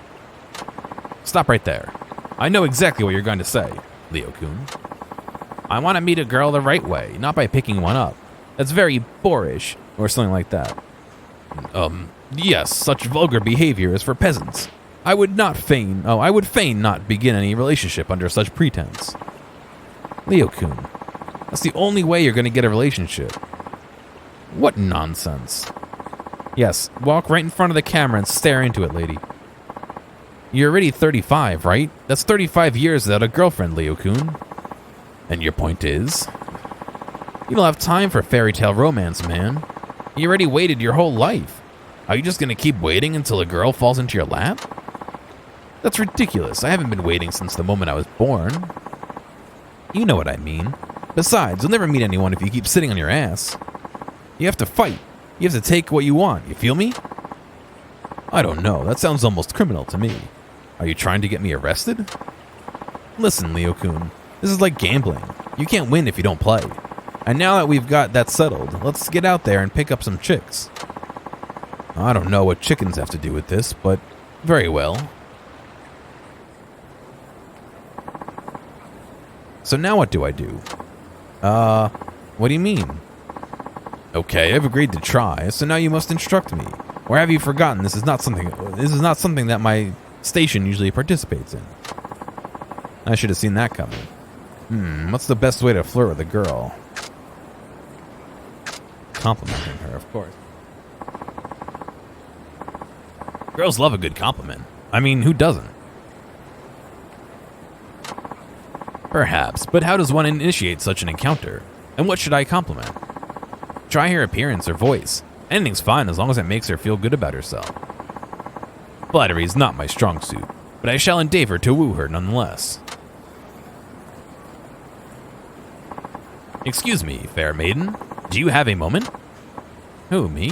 Stop right there. I know exactly what you're going to say, Leo-kun. I want to meet a girl the right way, not by picking one up. That's very boorish, or something like that. Yes, such vulgar behavior is for peasants. I would fain not begin any relationship under such pretense. Leo-kun, that's the only way you're going to get a relationship. What nonsense. Yes, walk right in front of the camera and stare into it, lady. You're already 35, right? That's 35 years without a girlfriend, Leo-kun. And your point is? You don't have time for fairy tale romance, man. You already waited your whole life. Are you just going to keep waiting until a girl falls into your lap? That's ridiculous. I haven't been waiting since the moment I was born. You know what I mean. Besides, you'll never meet anyone if you keep sitting on your ass. You have to fight. You have to take what you want. You feel me? I don't know. That sounds almost criminal to me. Are you trying to get me arrested? Listen, Leo-kun. This is like gambling. You can't win if you don't play. And now that we've got that settled, let's get out there and pick up some chicks. I don't know what chickens have to do with this, but very well. So now what do I do? What do you mean? Okay, I've agreed to try, so now you must instruct me. Or have you forgotten this is not something that my station usually participates in? I should have seen that coming. What's the best way to flirt with a girl? Complimenting her, of course. Girls love a good compliment. I mean, who doesn't? Perhaps, but how does one initiate such an encounter? And what should I compliment? Try her appearance or voice. Anything's fine as long as it makes her feel good about herself. Flattery is not my strong suit, but I shall endeavor to woo her nonetheless. Excuse me, fair maiden. Do you have a moment? Who, me?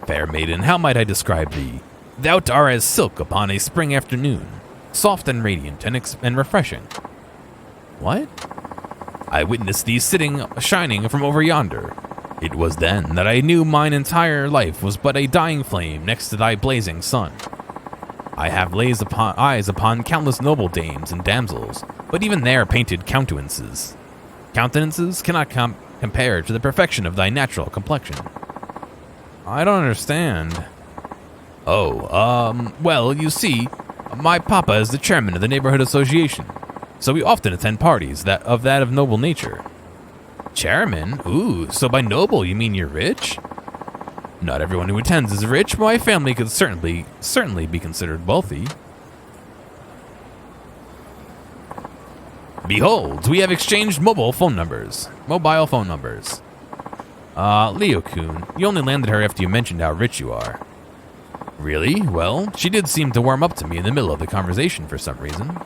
Fair maiden, how might I describe thee? Thou art as silk upon a spring afternoon, soft and radiant and refreshing. What? I witnessed thee shining from over yonder. It was then that I knew mine entire life was but a dying flame next to thy blazing sun. I have eyes upon countless noble dames and damsels, but even their painted countenances cannot compare to the perfection of thy natural complexion. I don't understand. Oh, well, you see, my papa is the chairman of the neighborhood association, so we often attend parties of noble nature. Chairman? Ooh, so by noble you mean you're rich? Not everyone who attends is rich, but my family could certainly be considered wealthy. Behold, we have exchanged mobile phone numbers. Leo-kun, you only landed her after you mentioned how rich you are. Really? Well, she did seem to warm up to me in the middle of the conversation for some reason.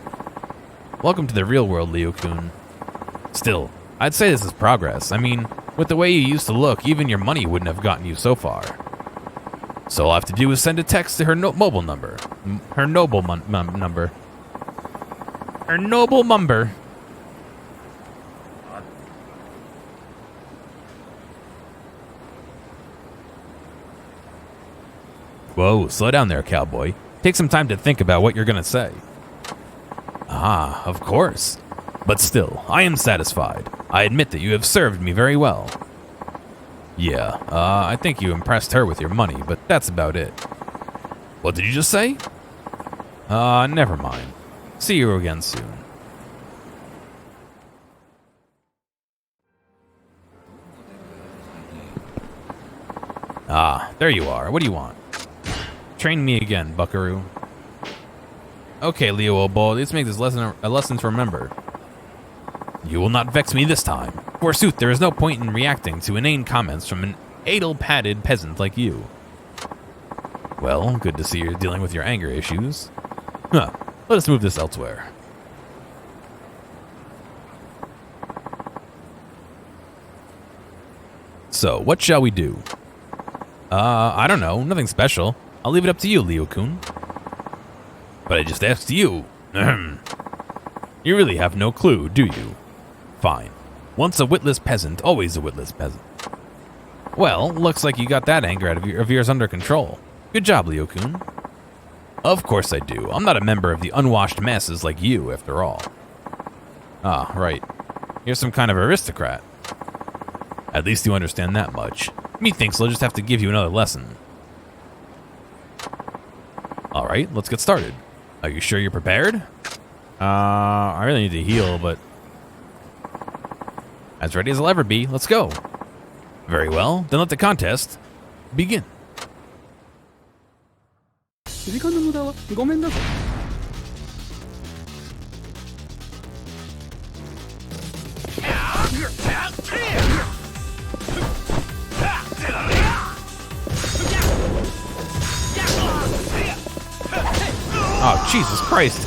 Welcome to the real world, Leo-kun. Still, I'd say this is progress. I mean, with the way you used to look, even your money wouldn't have gotten you so far. So all I have to do is send a text to her mobile number. Her noble number. Her noble number. Whoa, slow down there, cowboy. Take some time to think about what you're going to say. Ah, of course. But still, I am satisfied. I admit that you have served me very well. Yeah, I think you impressed her with your money, but that's about it. What did you just say? Never mind. See you again soon. There you are. What do you want? Train me again, buckaroo. Okay, Leo, old boy. Let's make this lesson a lesson to remember. You will not vex me this time. Forsooth, there is no point in reacting to inane comments from an idle-padded peasant like you. Well, good to see you're dealing with your anger issues. Huh. Let us move this elsewhere. So, what shall we do? I don't know. Nothing special. I'll leave it up to you, Leo-kun. But I just asked you. You really have no clue, do you? Fine. Once a witless peasant, always a witless peasant. Well, looks like you got that anger of yours under control. Good job, Leo-kun. Of course I do. I'm not a member of the unwashed masses like you, after all. Ah, right. You're some kind of aristocrat. At least you understand that much. Methinks I'll just have to give you another lesson. Alright, let's get started. Are you sure you're prepared? I really need to heal, but... as ready as I'll ever be. Let's go. Very well, then let the contest begin. 時間の無駄はごめんだぞ。Oh, Jesus Christ.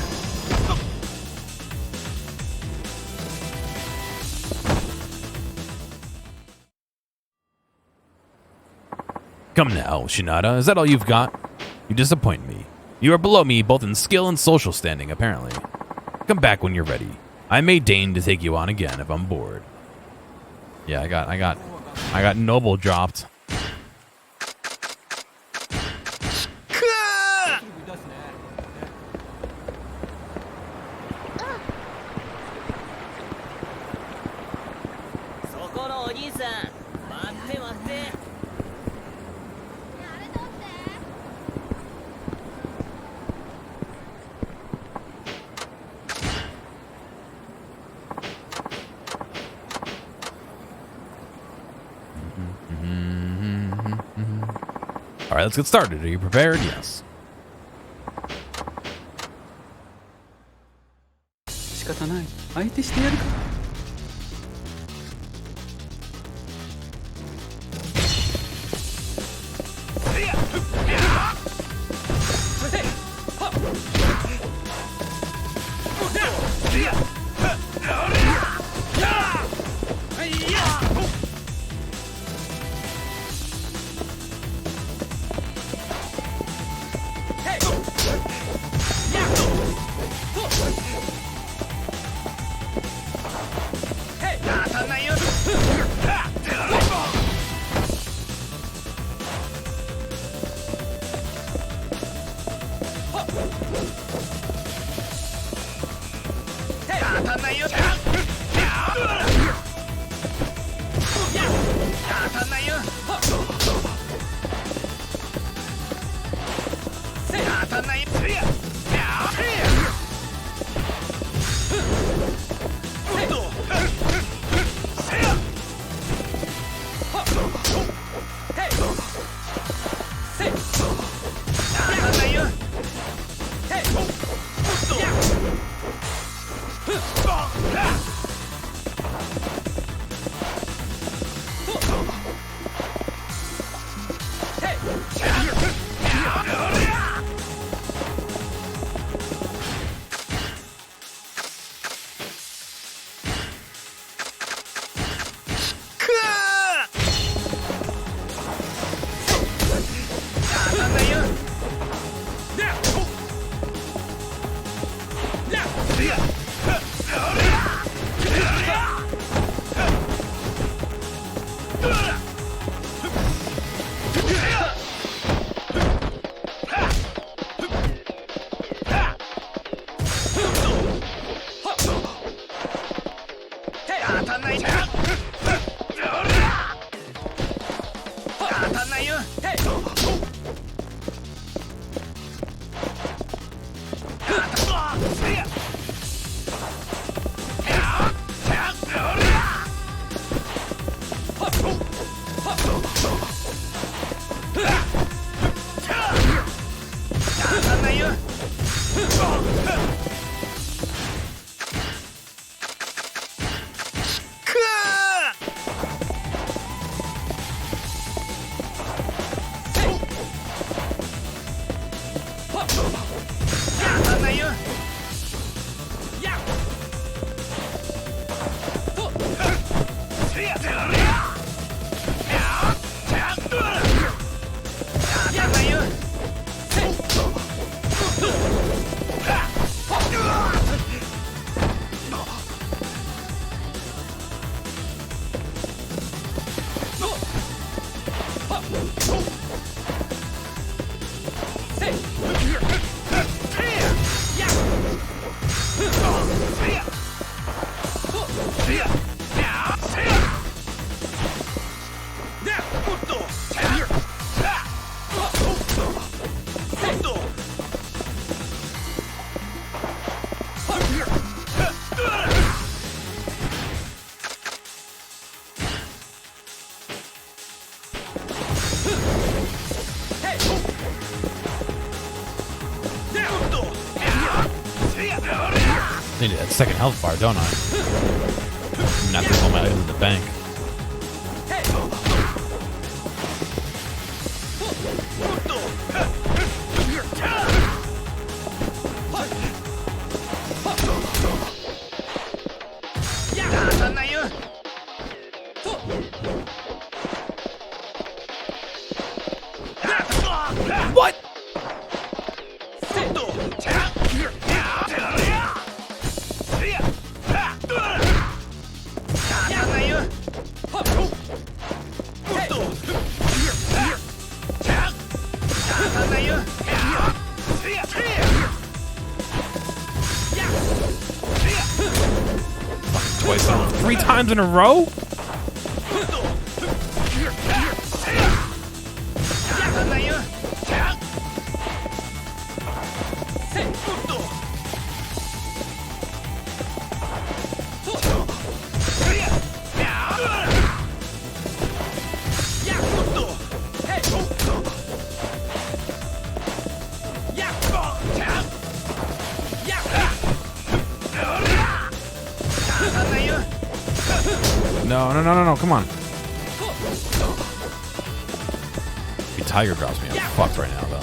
Come now, Shinada. Is that all you've got? You disappoint me. You are below me both in skill and social standing, apparently. Come back when you're ready. I may deign to take you on again if I'm bored. Yeah, I got Noble dropped. All right, let's get started. Are you prepared? Yes. 仕方ない。相手してやるか。I need that second health bar, don't I? Not to all my items in the bank. What? Twice in a row. 3 times in a row? No, come on. If he tiger drops me, I'm fucked right now, though.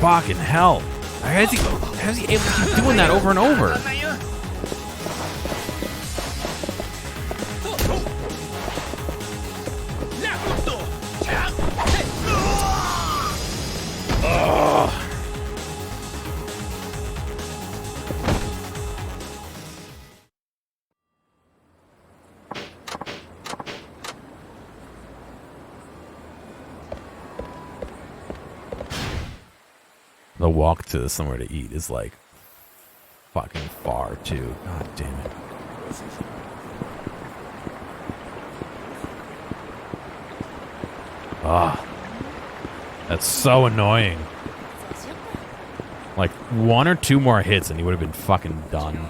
Fucking hell. How's he able to keep doing that over and over? The walk to somewhere to eat is like fucking far too. God damn it. Ah, that's so annoying. Like 1 or 2 more hits and he would have been fucking done.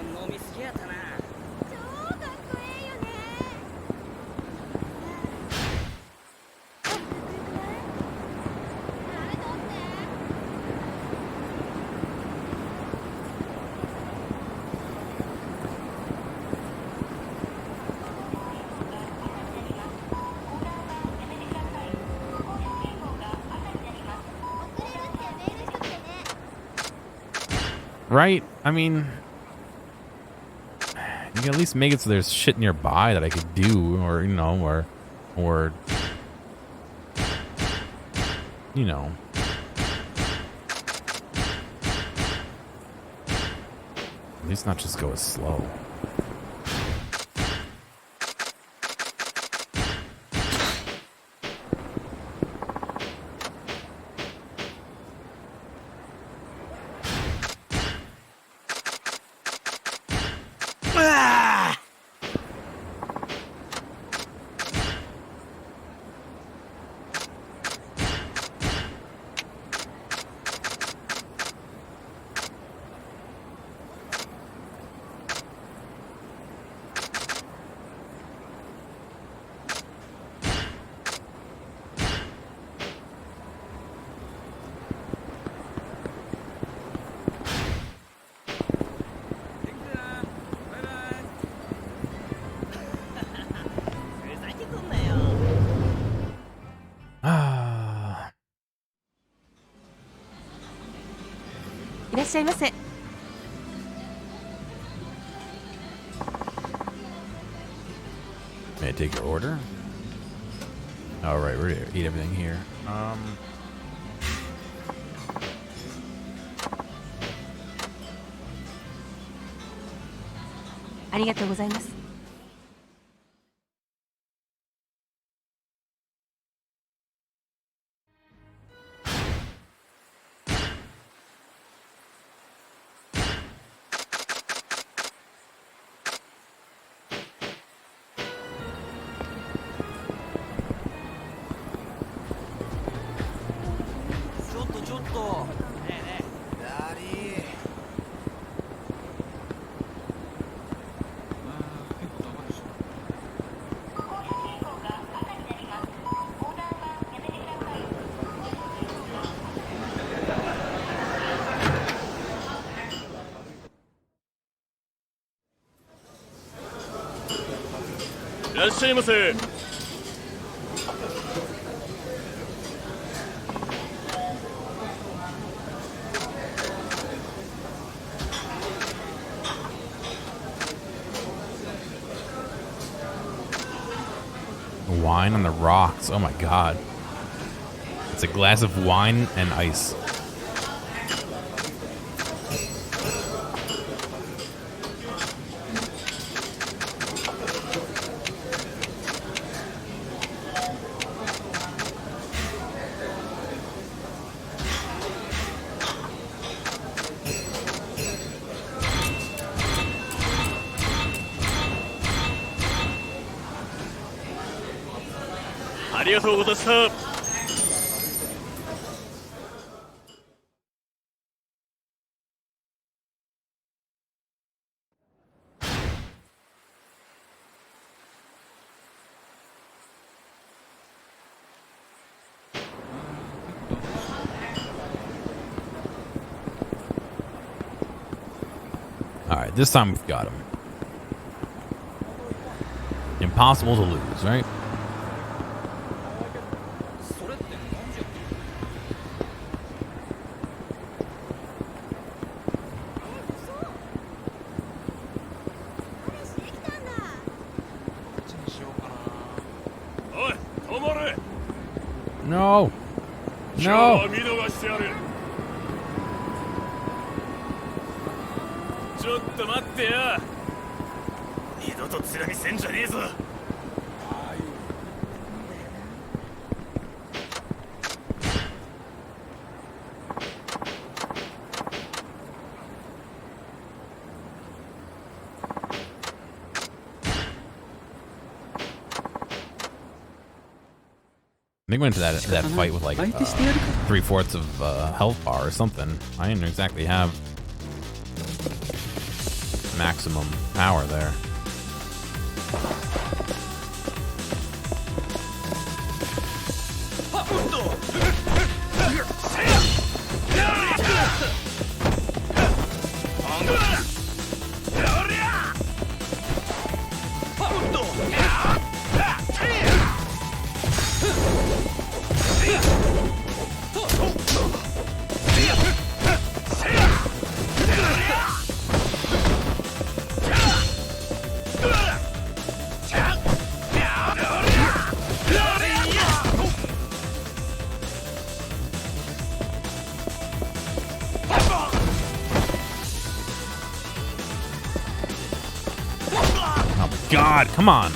Right? I mean, you can at least make it so there's shit nearby that I could do, or, you know, or, you know. At least not just go as slow. っしゃいませ。 May I take your order? All right, we're gonna eat everything here. ありがとうございます。 いらっしゃいませ。Wine on the rocks. Oh my god. It's a glass of wine and ice. A りがとうございました。 Alright, this time we've got him. Impossible to lose, right? No! No! ちょっと待ってよ。二度とつらみせんじゃねえぞ。I think we went to that fight with like 3/4 of health bar or something. I didn't exactly have maximum power there. God, come on.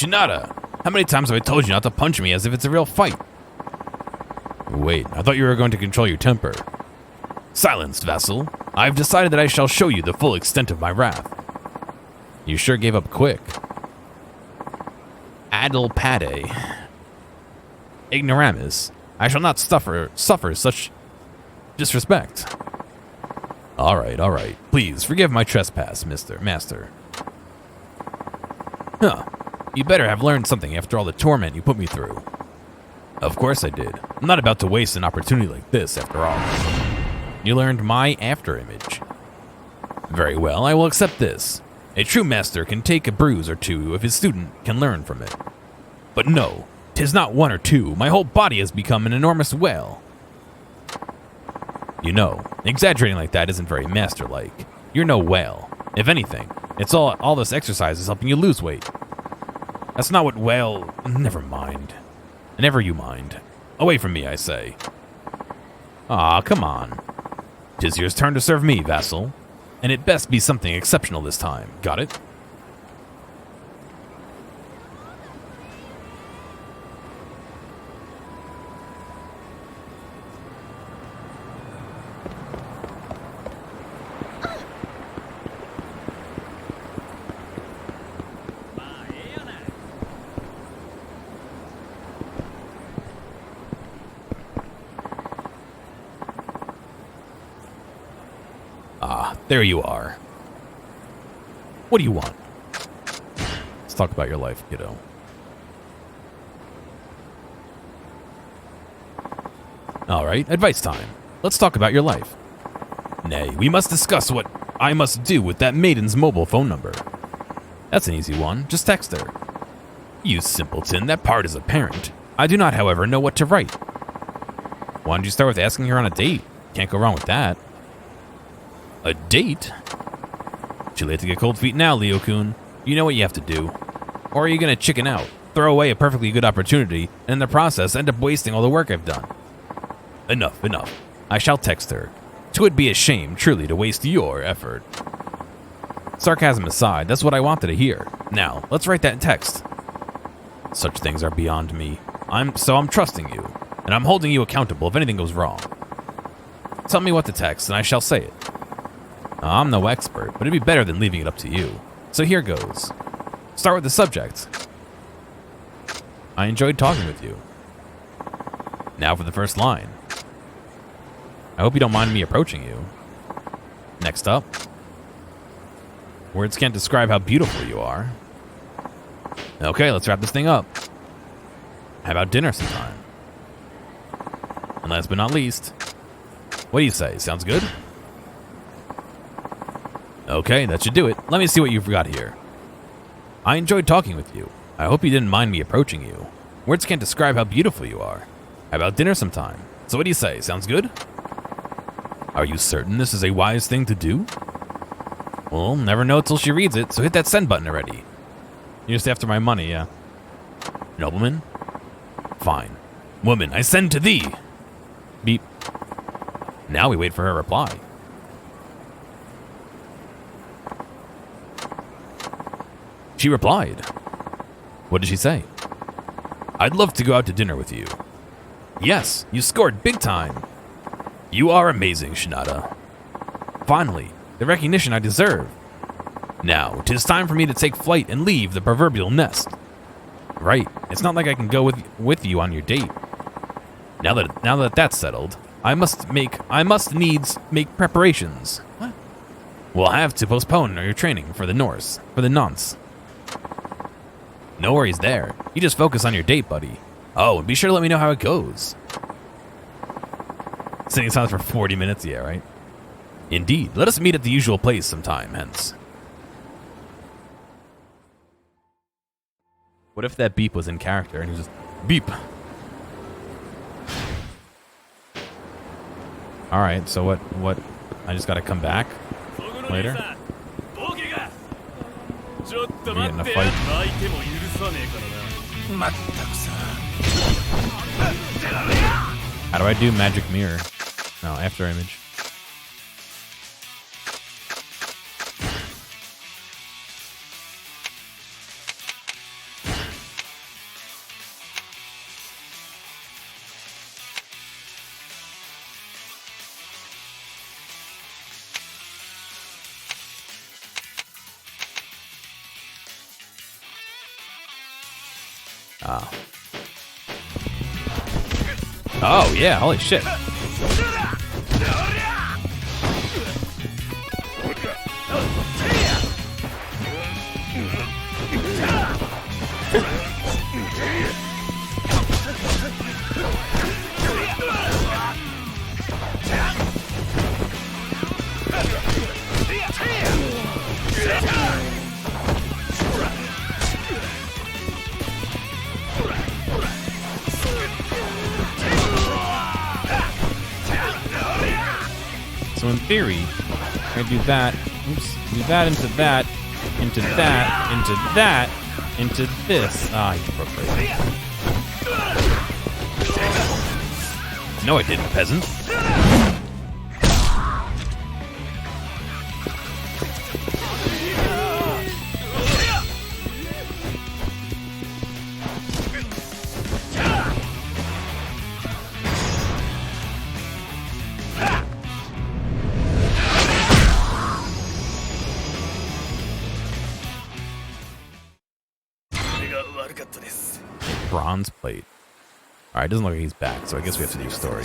Shinada, how many times have I told you not to punch me as if it's a real fight? Wait, I thought you were going to control your temper. Silence, vassal. I've decided that I shall show you the full extent of my wrath. You sure gave up quick. Adel-pade. Ignoramus. I shall not suffer such disrespect. Alright. Please, forgive my trespass, Master. Huh. You better have learned something after all the torment you put me through. Of course I did. I'm not about to waste an opportunity like this, after all. You learned my afterimage. Very well, I will accept this. A true master can take a bruise or two if his student can learn from it. But no, 'tis not one or two. My whole body has become an enormous whale. You know, exaggerating like that isn't very master-like. You're no whale. If anything, it's all this exercise is helping you lose weight. That's not what whale... Never mind. Never you mind. Away from me, I say. Aw, come on. 'Tis your turn to serve me, vassal. And it best be something exceptional this time. Got it? There you are. What do you want? Let's talk about your life, kiddo. Alright, advice time. Let's talk about your life. Nay, we must discuss what I must do with that maiden's mobile phone number. That's an easy one. Just text her. You simpleton, that part is apparent. I do not, however, know what to write. Why don't you start with asking her on a date? Can't go wrong with that. A date? Too late to get cold feet now, Leo-kun. You know what you have to do. Or are you gonna chicken out, throw away a perfectly good opportunity, and in the process end up wasting all the work I've done? Enough. I shall text her. 'Twould be a shame, truly, to waste your effort. Sarcasm aside, that's what I wanted to hear. Now, let's write that in text. Such things are beyond me. I'm trusting you, and I'm holding you accountable if anything goes wrong. Tell me what to text, and I shall say it. I'm no expert, but it'd be better than leaving it up to you. So here goes. Start with the subject. I enjoyed talking with you. Now for the first line. I hope you don't mind me approaching you. Next up. Words can't describe how beautiful you are. Okay, let's wrap this thing up. How about dinner sometime? And last but not least, what do you say? Sounds good? Okay, that should do it. Let me see what you've got here. I enjoyed talking with you. I hope you didn't mind me approaching you. Words can't describe how beautiful you are. How about dinner sometime? So what do you say? Sounds good? Are you certain this is a wise thing to do? Well, never know till she reads it, so hit that send button already. You're just after my money, yeah. Nobleman? Fine. Woman, I send to thee! Beep. Now we wait for her reply. She replied. What did she say? I'd love to go out to dinner with you. Yes, you scored big time. You are amazing, Shinada. Finally, the recognition I deserve. Now, 'tis time for me to take flight and leave the proverbial nest. Right, it's not like I can go with you on your date. Now that that's settled, I must needs make preparations. What? We'll have to postpone your training for the nonce. No worries there. You just focus on your date, buddy. Oh, and be sure to let me know how it goes. Sitting silent for 40 minutes? Yeah, right? Indeed. Let us meet at the usual place sometime, hence. What if that beep was in character and he was just beep? Alright, so what? I just gotta come back later? We get in a fight. How do I do magic mirror? No, after image. Oh. Oh, yeah, holy shit. So in theory, I can do that. Oops. Do that into that, into that, into that, into this. Ah, you broke it. No, I didn't, peasant. Bronze plate. Alright, doesn't look like he's back, so I guess we have to do story.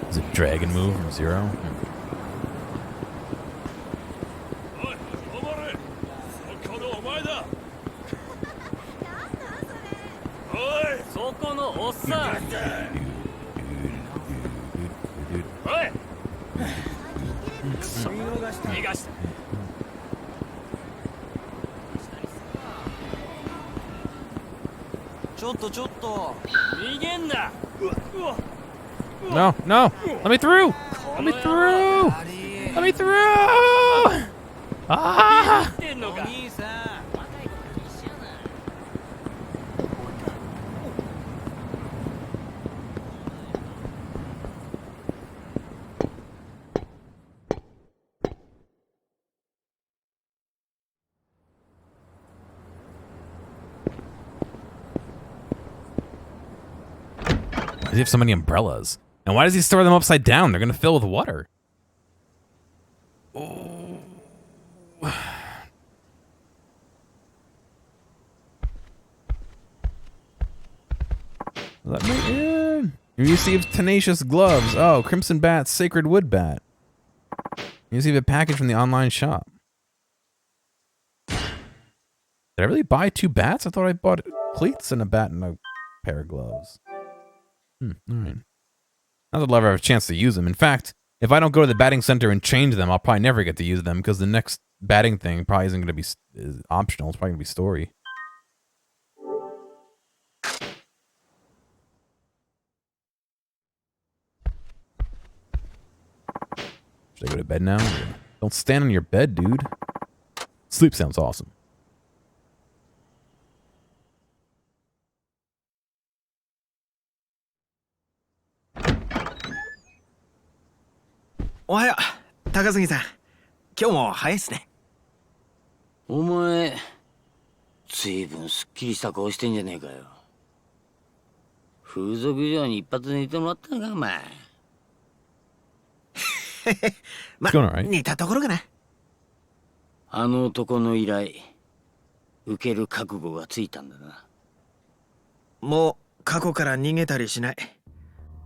Is it dragon move from Zero? No, no! Let me through! Let me through! Let me through! Ah! Why does he have so many umbrellas? And why does he store them upside down? They're gonna fill with water. Oh. Let me in. You receive tenacious gloves. Oh, Crimson Bat's Sacred Wood Bat. You receive a package from the online shop. Did I really buy 2 bats? I thought I bought cleats and a bat and a pair of gloves. Alright. Not that I'll ever have a chance to use them. In fact, if I don't go to the batting center and change them, I'll probably never get to use them because the next batting thing probably isn't going to be optional. It's probably going to be story. Should I go to bed now? Don't stand on your bed, dude. Sleep sounds awesome. Ohayo, Takasugi-san. 今日も早いっすね。お前、ずいぶんすっきりした顔してんじゃねえかよ。風俗嬢に一発寝てもらったのか、お前。ま、似たところかな。あの男の依頼、受ける覚悟がついたんだな。もう過去から逃げたりしない。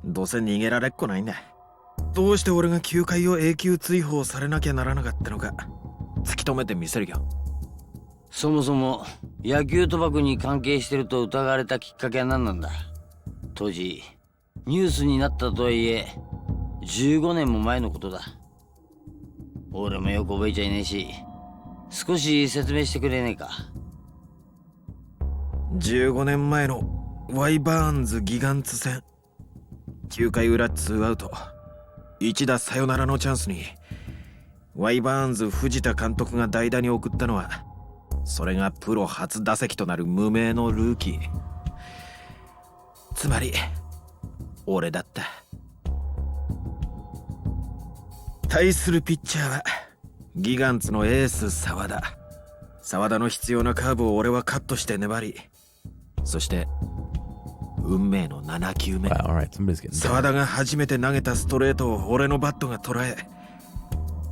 どうせ逃げられっこないんだ。どうして俺が球界を永久追放されなきゃならなかったのか突き止めてみせるよ。そもそも野球賭博に関係してると疑われたきっかけは何なんだ。当時ニュースになったとはいえ15年も前のことだ。俺もよく覚えちゃいねえし、少し説明してくれねえか。15年前のワイバーンズギガンツ戦、9回裏2アウト一打サヨナラのチャンスにワイバーンズ藤田監督が代打に送ったのは、それがプロ初打席となる無名のルーキー、つまり俺だった。対するピッチャーはギガンツのエース沢田の必要なカーブを俺はカットして粘り、そして運命の7球目、Wow, all right, somebody's getting 沢 done. 田が初めて投げたストレートを俺のバットが捉え、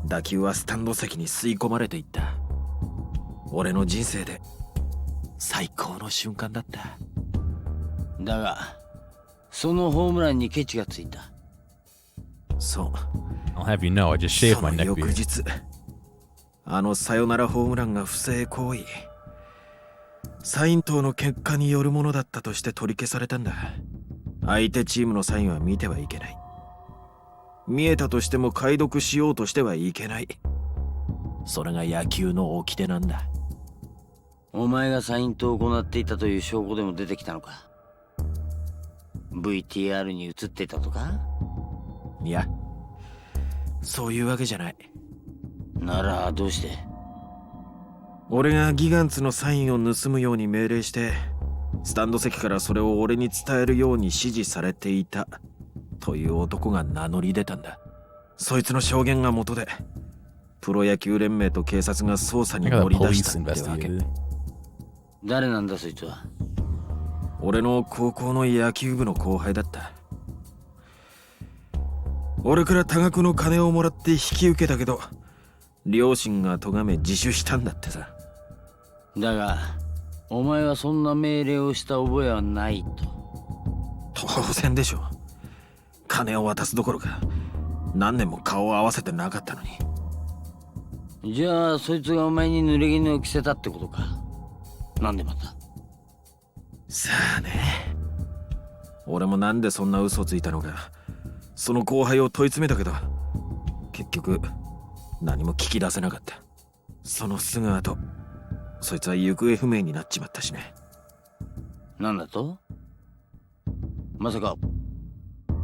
打球はスタンド席に吸い込まれていった。俺の人生で最高の瞬間だった。だがそのホームランにケチがついた。そう、 I'll have you know, I just shaved そ my の neck 翌 beard. 日、あのサヨナラホームランが不正行為、サイン等の結果によるものだったとして取り消されたんだ。相手チームのサインは見てはいけない。見えたとしても解読しようとしてはいけない。それが野球の掟なんだ。お前がサイントを行っていたという証拠でも出てきたのか。 VTR に映っていたとか。いや、そういうわけじゃない。ならどうして。俺がギガンツのサインを盗むように命令して、スタンド席からそれを俺に伝えるように指示されていたという男が名乗り出たんだ。そいつの証言が元でプロ野球連盟と警察が捜査に I got 乗 the り出し police たってわけ。 investigated. 誰なんだそいつは。俺の高校の野球部の後輩だった。俺から多額の金をもらって引き受けたけど、両親が咎め自首したんだってさ。だがお前はそんな命令をした覚えはないと。当然でしょ。金を渡すどころか何年も顔を合わせてなかったのに。じゃあそいつがお前に濡れ衣を着せたってことか。なんでまた。さあね、俺もなんでそんな嘘ついたのか、その後輩を問い詰めたけど、結局何も聞き出せなかった。そのすぐ後、そいつは行方不明になっちまったしね。なんだと。まさか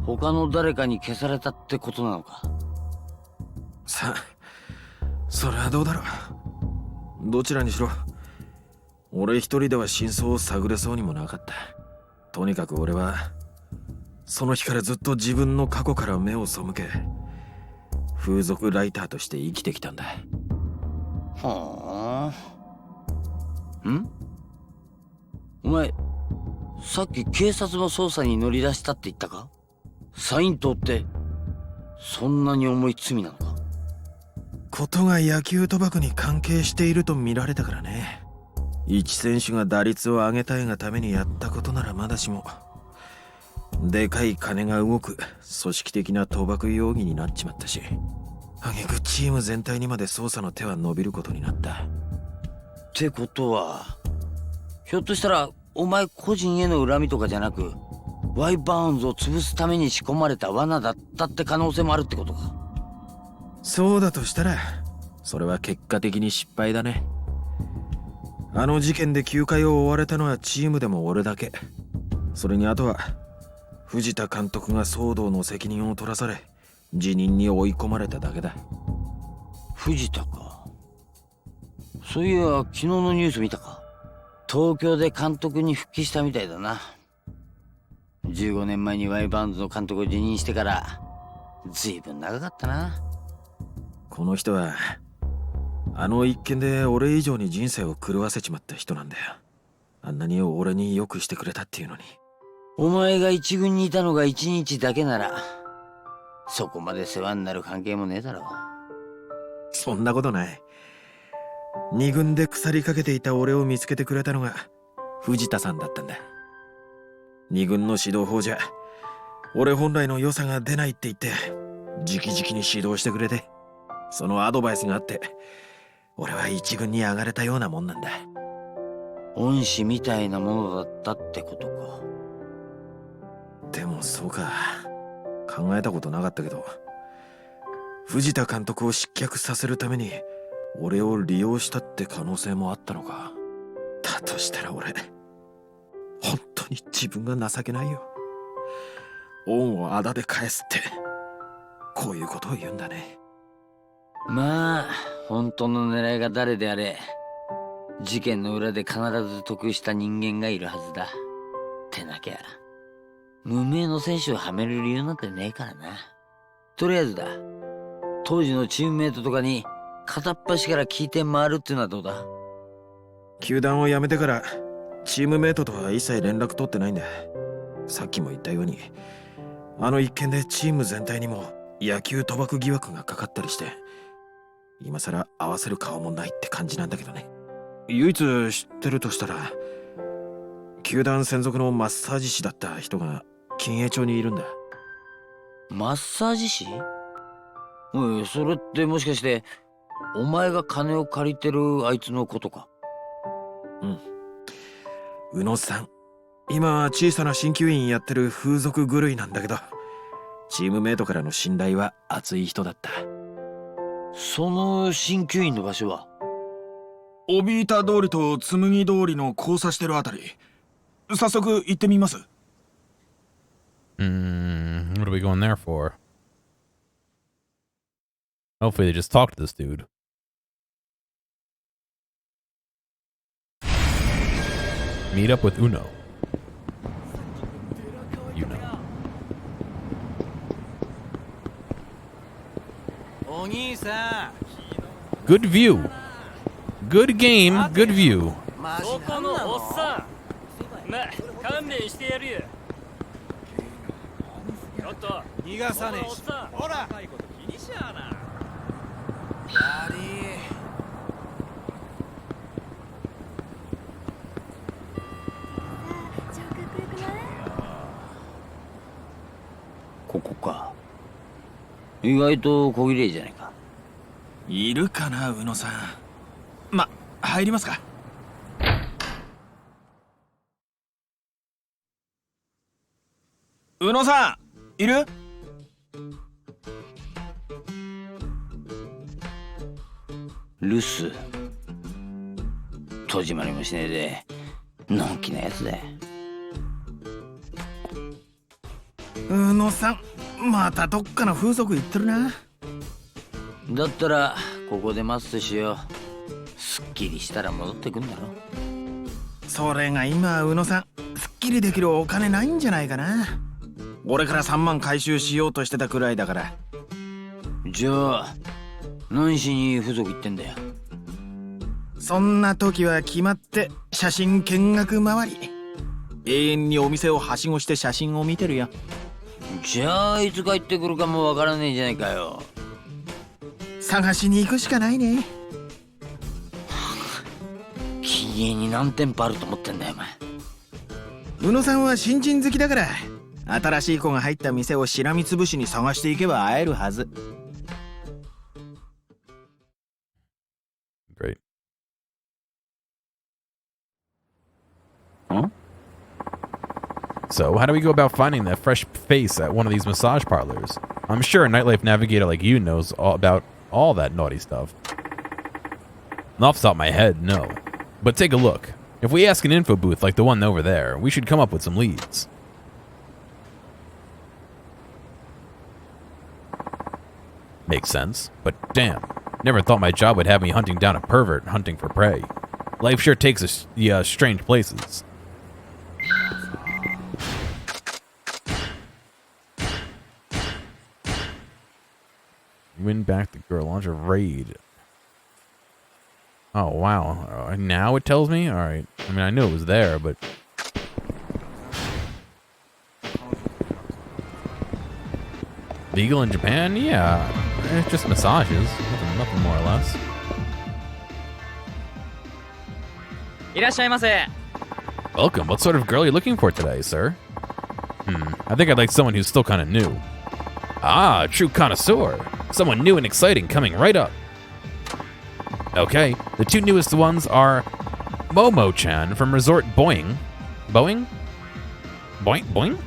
他の誰かに消されたってことなのか。さあ、それはどうだろう。どちらにしろ俺一人では真相を探れそうにもなかった。とにかく俺はその日からずっと自分の過去から目を背け、風俗ライターとして生きてきたんだ。はあ。ん？お前さっき警察の捜査に乗り出したって言ったか。サイン党ってそんなに重い罪なのか。ことが野球賭博に関係していると見られたからね。一選手が打率を上げたいがためにやったことならまだしも、でかい金が動く組織的な賭博容疑になっちまったし、挙句チーム全体にまで捜査の手は伸びることになった。ってことはひょっとしたらお前個人への恨みとかじゃなく、ワイバーンズを潰すために仕込まれた罠だったって可能性もあるってことか。そうだとしたらそれは結果的に失敗だね。あの事件で休会を追われたのはチームでも俺だけ。それにあとは藤田監督が騒動の責任を取らされ辞任に追い込まれただけだ。藤田か。そういや昨日のニュース見たか。東京で監督に復帰したみたいだな。15年前にワイバーンズの監督を辞任してからずいぶん長かったな。この人はあの一件で俺以上に人生を狂わせちまった人なんだよ。あんなに俺によくしてくれたっていうのに。お前が一軍にいたのが1日だけならそこまで世話になる関係もねえだろう。そんなことない。二軍で腐りかけていた俺を見つけてくれたのが藤田さんだったんだ。二軍の指導法じゃ俺本来の良さが出ないって言って直々に指導してくれて、そのアドバイスがあって俺は一軍に上がれたようなもんなんだ。恩師みたいなものだったってことか。でもそうか。考えたことなかったけど、藤田監督を失脚させるために俺を利用したって可能性もあったのか。だとしたら俺、本当に自分が情けないよ。恩をあだで返すって、こういうことを言うんだね。まあ、本当の狙いが誰であれ、事件の裏で必ず得した人間がいるはずだ。ってなきゃ、無名の選手をはめる理由なんてねえからな。とりあえずだ、当時のチームメイトとかに片っ端から聞いて回るっていうのはどうだ？球団を辞めてからチームメイトとは一切連絡取ってないんだ。さっきも言ったように、あの一件でチーム全体にも野球賭博疑惑がかかったりして、今さら合わせる顔もないって感じなんだけどね。唯一知ってるとしたら、球団専属のマッサージ師だった人が金栄町にいるんだ。マッサージ師？おい、それってもしかしてお前が金を借りてるあいつのことか？うん。宇野さん、今小さな鍼灸院やってる風俗狂いなんだけど、チームメイトからの信頼は厚い人だった。その鍼灸院の場所は？帯板通りと紬通りの交差してるあたり。早速行ってみます。What are we going there for? Hopefully they just talk to this dude. Meet up with Uno. Uno. お兄さん Good view. Good game. Good view. そこのおっさん、まあ勘弁してやるよ。ちょっと逃がさねえしおっさん、ほら細かいこと気にしやな。ダディ超かっこよくない？ここか。意外と小綺麗じゃないか。いるかな、宇野さん。ま、入りますか。宇野さん、いる？留守。戸締まりもしねえで、のんきなやつだよ。宇野さん、またどっかの風俗行ってるな。だったら、ここで待つとしよう。すっきりしたら戻ってくんだろ。それが今宇野さん、すっきりできるお金ないんじゃないかな。俺から3万回収しようとしてたくらいだから。じゃあ、何しに風俗行ってんだよ。そんな時は決まって写真見学回り。永遠にお店をはしごして写真を見てるよ。じゃあ、いつ帰ってくるかもわからねえじゃないかよ。探しに行くしかないね。禁煙に何店舗あると思ってんだよ、お前。宇野さんは新人好きだから、新しい子が入った店をしらみつぶしに探していけば会えるはず。Great. Huh? So, how do we go about finding that fresh face at one of these massage parlors? I'm sure a nightlife navigator like you knows all about all that naughty stuff. Off the top of my head, no. But take a look. If we ask an info booth like the one over there, we should come up with some leads. Makes sense, but damn. Never thought my job would have me hunting down a pervert hunting for prey. Life sure takes us strange places. Win back the girl, launch a raid. Oh, wow. Now it tells me? Alright. I mean, I knew it was there, but... Legal in Japan? Yeah. It's just massages. Nothing more or less. いらっしゃいませ。 Welcome. What sort of girl are you looking for today, sir? I think I'd like someone who's still kind of new. Ah, a true connoisseur. Someone new and exciting coming right up. Okay, the two newest ones are Momo-chan from Resort Boing. Boing? Boing? Boing?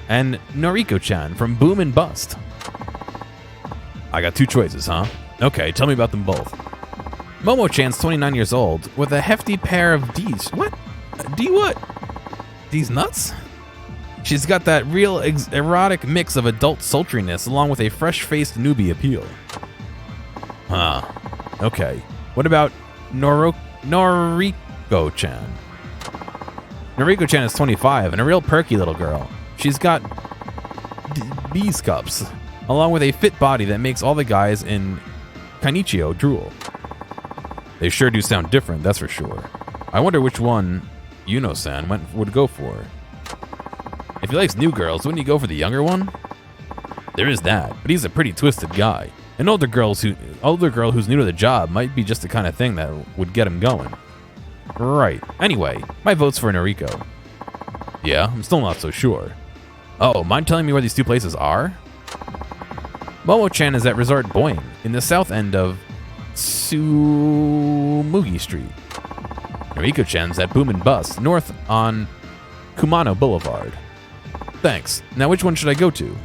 And Noriko-chan from Boom and Bust. I got two choices, huh? Okay, tell me about them both. Momo-chan's 29 years old with a hefty pair of D's. What? D what? D's nuts? She's got that real erotic mix of adult sultriness along with a fresh-faced newbie appeal. Huh. Okay. What about Noriko-chan? Noriko-chan is 25 and a real perky little girl. She's got B's cups, along with a fit body that makes all the guys in Kainichio drool. They sure do sound different, that's for sure. I wonder which one Yuno-san would go for. If he likes new girls, wouldn't he go for the younger one? There is that, but he's a pretty twisted guy. An older girl who's new to the job might be just the kind of thing that would get him going. Right. Anyway, my vote's for Noriko. Yeah, I'm still not so sure. Oh, mind telling me where these two places are? Momo-chan is at Resort Boing in the south end of Tsumugi Street. Noriko-chan's at Boom and Bust, north on Kumano Boulevard. Thanks. Now which one should I go to?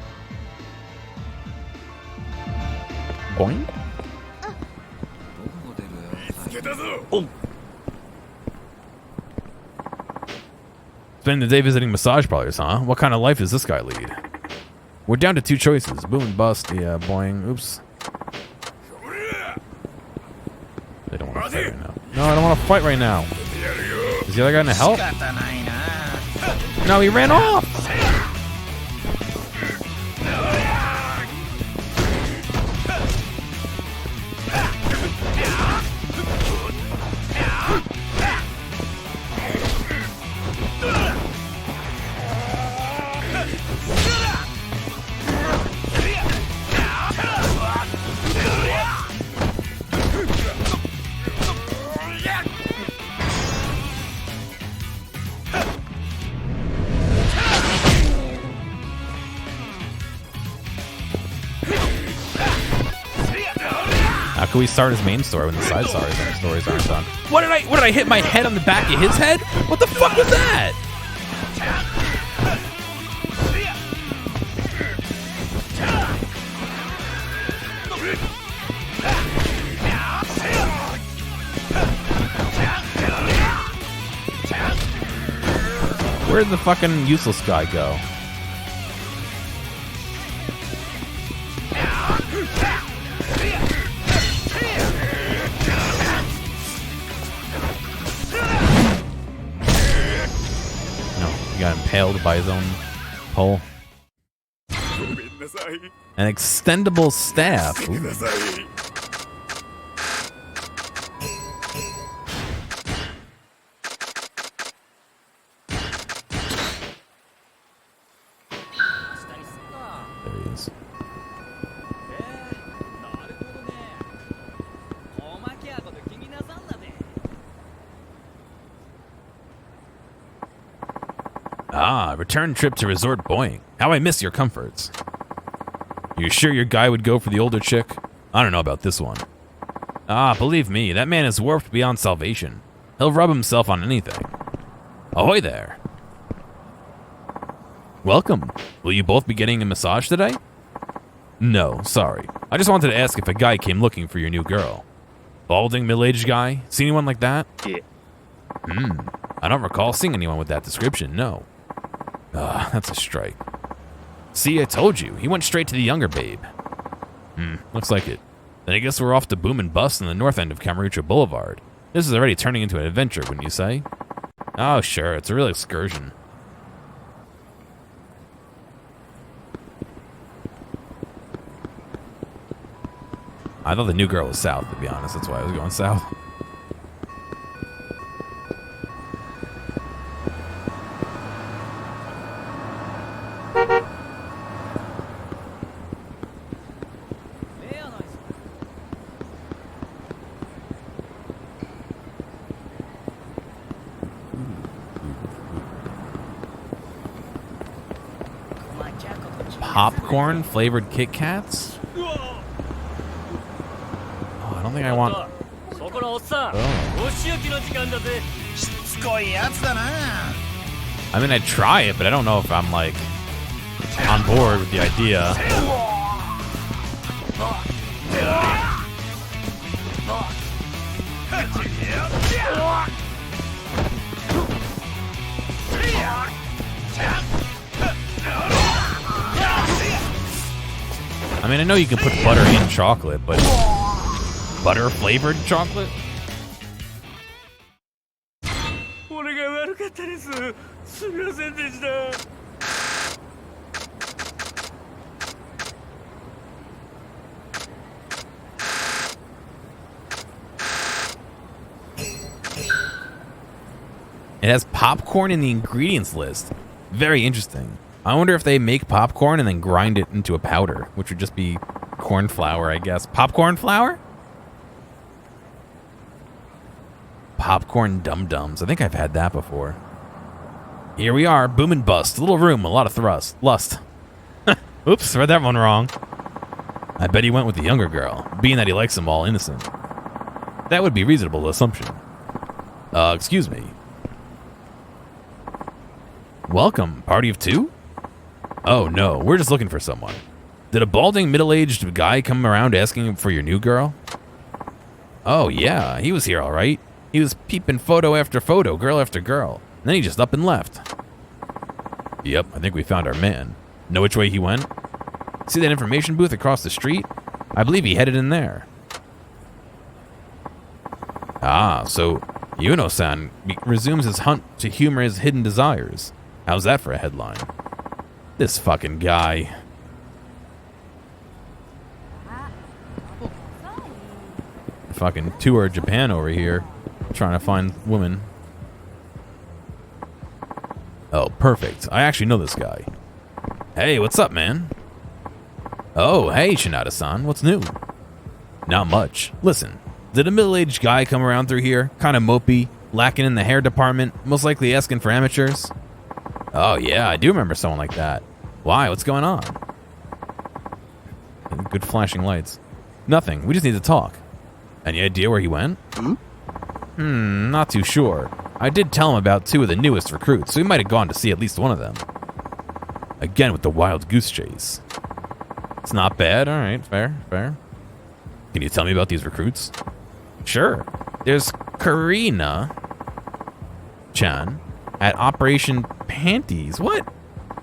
Boing? Spending the day visiting massage parlors, huh? What kind of life does this guy lead? We're down to two choices. Boom and Bust, yeah, boing. Oops. They don't want to fight right now. No, I don't want to fight right now. Is the other guy gonna help? No, he ran off! How can we start his main story when the side stories aren't done? What did I hit my head on the back of his head? What the fuck was that? Where did the fucking useless guy go? He got impaled by his own pole. An extendable staff. Ooh. There he is. Ah, return trip to Resort Boing. How I miss your comforts. You sure your guy would go for the older chick? I don't know about this one. Ah, believe me, that man is warped beyond salvation. He'll rub himself on anything. Ahoy there. Welcome. Will you both be getting a massage today? No, sorry. I just wanted to ask if a guy came looking for your new girl. Balding, middle-aged guy? See anyone like that? Yeah. I don't recall seeing anyone with that description, no. Ah, that's a strike. See, I told you. He went straight to the younger babe. Looks like it. Then I guess we're off to Boom and Bust in the north end of Kamurocho Boulevard. This is already turning into an adventure, wouldn't you say? Oh, sure. It's a real excursion. I thought the new girl was south, to be honest. That's why I was going south. Popcorn flavored Kit Kats? Oh, I don't think I want. Oh. こいやつだな。 I mean, I'd try it, but I don't know if I'm like on board with the idea. I mean, I know you can put butter in chocolate, but butter flavored chocolate? 俺が悪かったです。すみませんでした。It has popcorn in the ingredients list. Very interesting. I wonder if they make popcorn and then grind it into a powder, which would just be corn flour, I guess. Popcorn flour? Popcorn dum-dums. I think I've had that before. Here we are, boom and bust. A little room, a lot of lust. Oops, read that one wrong. I bet he went with the younger girl, being that he likes them all innocent. That would be a reasonable assumption. Excuse me. Welcome, party of two? Oh no, we're just looking for someone. Did a balding middle-aged guy come around asking for your new girl? Oh yeah, he was here all right. He was peeping photo after photo, girl after girl. And then he just up and left. Yep, I think we found our man. Know which way he went? See that information booth across the street? I believe he headed in there. Ah, so Yuno-san resumes his hunt to humor his hidden desires. How's that for a headline? This fucking guy. Fucking tour Japan over here, trying to find women. Oh, perfect. I actually know this guy. Hey, what's up, man? Oh, hey, Shinada-san. What's new? Not much. Listen, did a middle-aged guy come around through here? Kind of mopey, lacking in the hair department, most likely asking for amateurs? Oh, yeah, I do remember someone like that. Why? What's going on? Good flashing lights. Nothing. We just need to talk. Any idea where he went? Not too sure. I did tell him about two of the newest recruits, so he might have gone to see at least one of them. Again with the wild goose chase. It's not bad. All right, fair. Can you tell me about these recruits? Sure. There's Karina-chan at Operation Panties. What?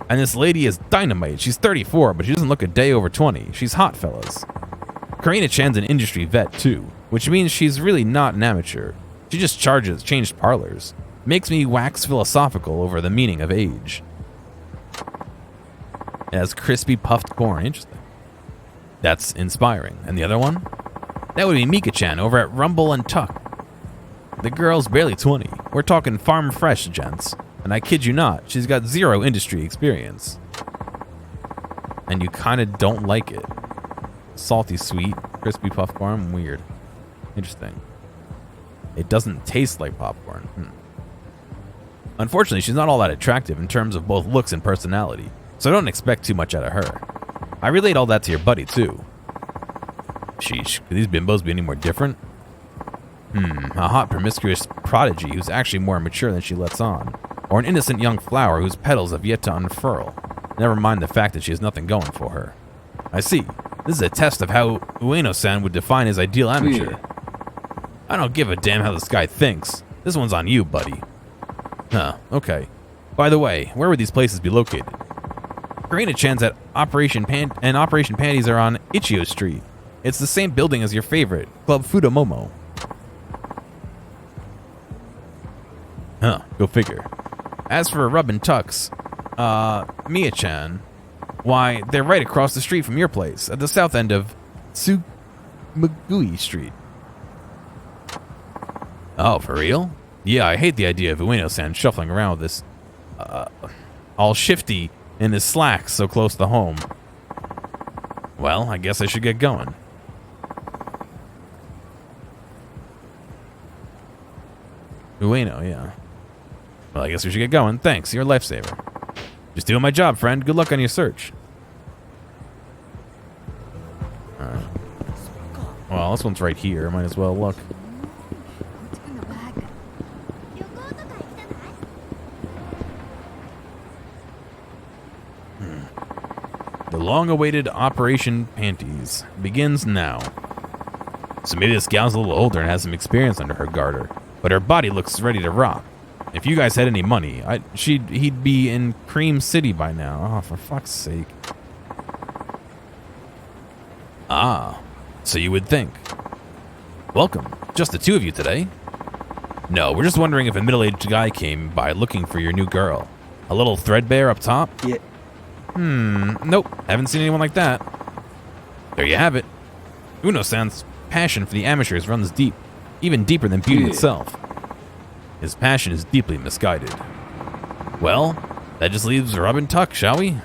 And this lady is dynamite. She's 34, but she doesn't look a day over 20. She's hot, fellas. Karina-chan's an industry vet, too, which means she's really not an amateur. She just changed parlors. Makes me wax philosophical over the meaning of age. It has crispy puffed corn. Interesting. That's inspiring. And the other one? That would be Mika-chan over at Rumble and Tuck. The girl's barely 20. We're talking farm fresh, gents. And I kid you not, she's got zero industry experience. And you kind of don't like it. Salty sweet, crispy puffed corn, weird. Interesting. It doesn't taste like popcorn. Unfortunately, she's not all that attractive in terms of both looks and personality, so I don't expect too much out of her. I relayed all that to your buddy, too. Sheesh, could these bimbos be any more different? A hot promiscuous prodigy who's actually more mature than she lets on. Or an innocent young flower whose petals have yet to unfurl. Never mind the fact that she has nothing going for her. I see. This is a test of how Ueno-san would define his ideal amateur. I don't give a damn how this guy thinks. This one's on you, buddy. Huh, okay. By the way, where would these places be located? Karina-chan's at Operation Panties are on Ichio Street. It's the same building as your favorite, Club Fudomomo. Huh, go figure. As for Rub and Tucks, Mia-chan, why, they're right across the street from your place, at the south end of Tsumagui Street. Oh, for real? Yeah, I hate the idea of Ueno-san shuffling around with this, all shifty in his slacks so close to home. Well, I guess I should get going. Ueno, yeah. Well, I guess we should get going. Thanks, you're a lifesaver. Just doing my job, friend. Good luck on your search. Alright. Well, this one's right here. Might as well look. long-awaited Operation Panties begins now. So maybe this gal's a little older and has some experience under her garter, but her body looks ready to rock. If you guys had any money, he'd be in Cream City by now. Oh, for fuck's sake. Ah, so you would think. Welcome. Just the two of you today? No, we're just wondering if a middle-aged guy came by looking for your new girl. A little threadbare up top? Yeah. Nope. Haven't seen anyone like that. There you have it. Uno-san's passion for the amateurs runs deep, even deeper than beauty itself. His passion is deeply misguided. Well, that just leaves rub and tuck, shall we?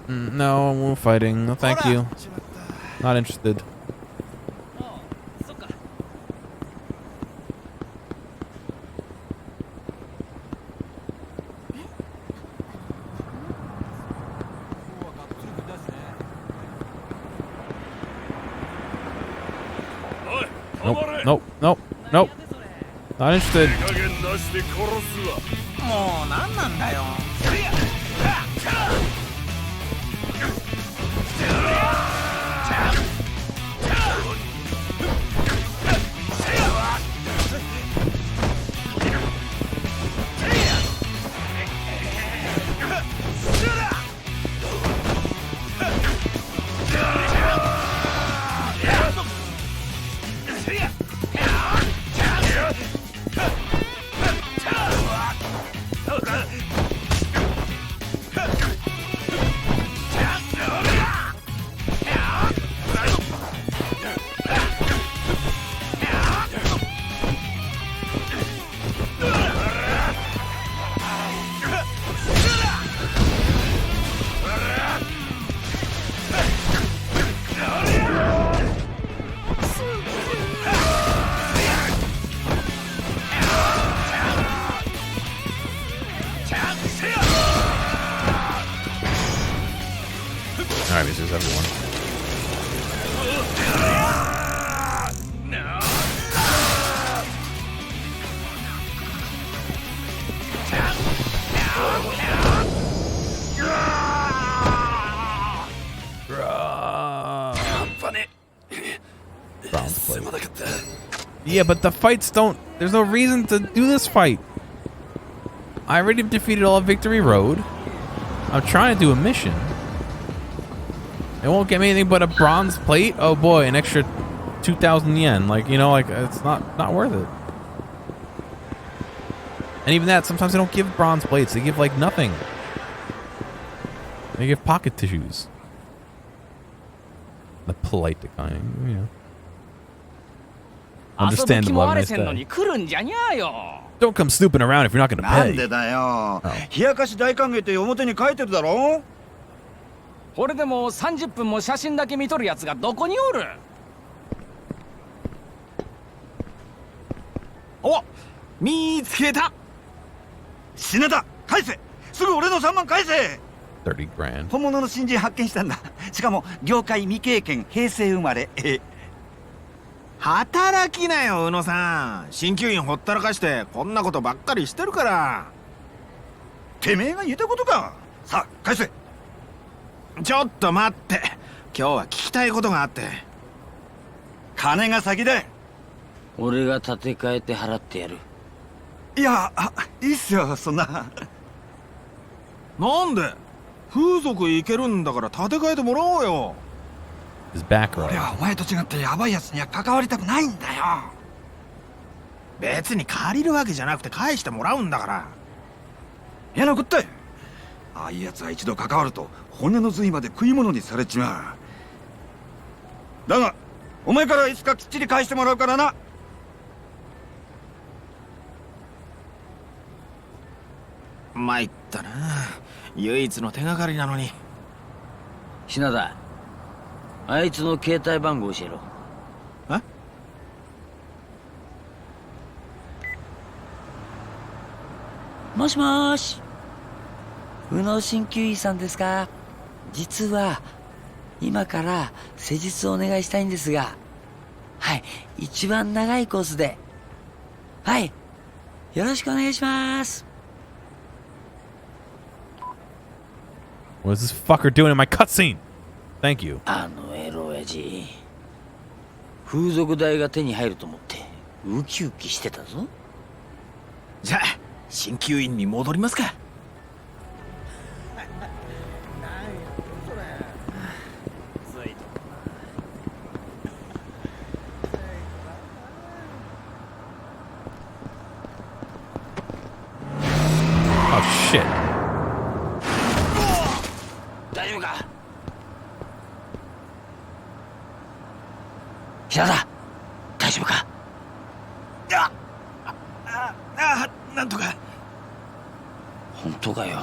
No, we're fighting. No, thank you. Not interested. Nope, nope, nope. Not interested. 加減なしで殺すわ。もう何なんだよ。Alright, there's everyone. Bronze plate. Yeah, but the fights don't... There's no reason to do this fight. I already defeated all of Victory Road. I'm trying to do a mission. It won't get me anything but a bronze plate? Oh boy, an extra 2,000 yen. Like, you know, like, it's not worth it. And even that, sometimes they don't give bronze plates. They give, like, nothing. They give pocket tissues. The polite kind, you know. Understandable, I might say. Don't come snooping around if you're not going to pay. なんでだよ。冷やかし大歓迎って表に書いてるだろ。これでも30分も写真だけ見とるやつがどこにおる？お、見つけた。品田、返せ。すぐ俺の3万返せ。30 grand. 本物の新人発見したんだ。しかも業界未経験、平成生まれ。働きなよ、宇野さん。鍼灸院ほったらかしてこんなことばっかりしてるから。てめえが言ったことか。さあ返せ。ちょっと待って。今日は聞きたいことがあって。金が先だ。俺が立て替えて払ってやる。いや、いいっすよ、そんな。なんで？風俗行けるんだから立て替えてもらおうよ。His back 俺 row. はお前と違ってヤバいやつには関わりたくないんだよ。別に借りるわけじゃなくて返してもらうんだから。やなこったい。ああいうやつは一度関わると骨の髄まで食い物にされちまう。だがお前からいつかきっちり返してもらうからな。参ったな。唯一の手がかりなのに。品田、あいつの携帯番号教えろ。え？もしもーし。宇野鍼灸医さんですか？実は今から施術をお願いしたいんですが、はい、一番長いコースで、はい、よろしくお願いします。 What is this fucker doing in my cutscene? Thank you. あのエロ親父、風俗代が手に入ると思ってウキウキしてたぞ。じゃあ鍼灸院に戻りますか。Oh shit. 大丈夫か？平田、大丈夫か？なんとか。本当かよ。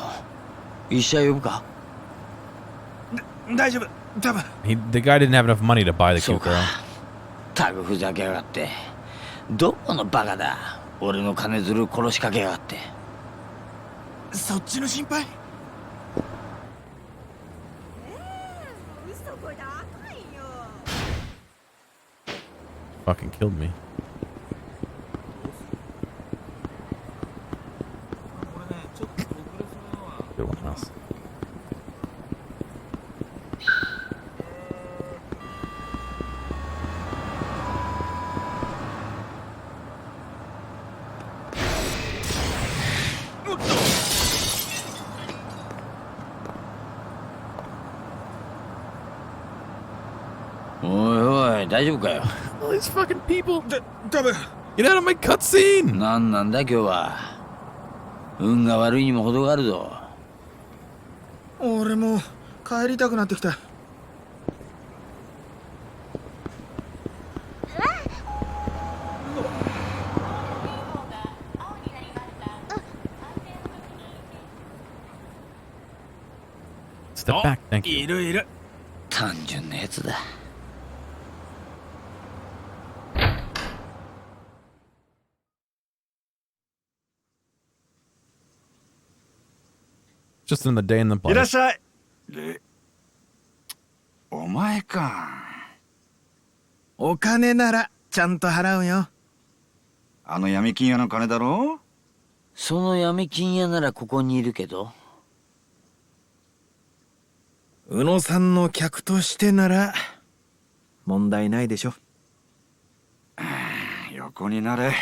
医者呼ぶか？大丈夫、多分。The guy didn't have enough money to buy the そう cute か。 girl. タグふざけやがって。どこのバカだ。俺の金づる殺しかけやがって。そっちの心配？ Fucking killed me. でございます。おいおい、大丈夫かよ。All these fucking people. 多分。 Get out of my cutscene. なんなんだ今日は。運が悪いにも程があるぞ。俺も帰りたくなってきた。Step back, thank you. いるいる。単純なやつだ。Just in the day in the いらっ life. しゃい。お前か。お金ならちゃんと払うよ。あの闇金屋の金だろ？その闇金屋ならここにいるけど。宇野さんの客としてなら問題ないでしょ。横になれ。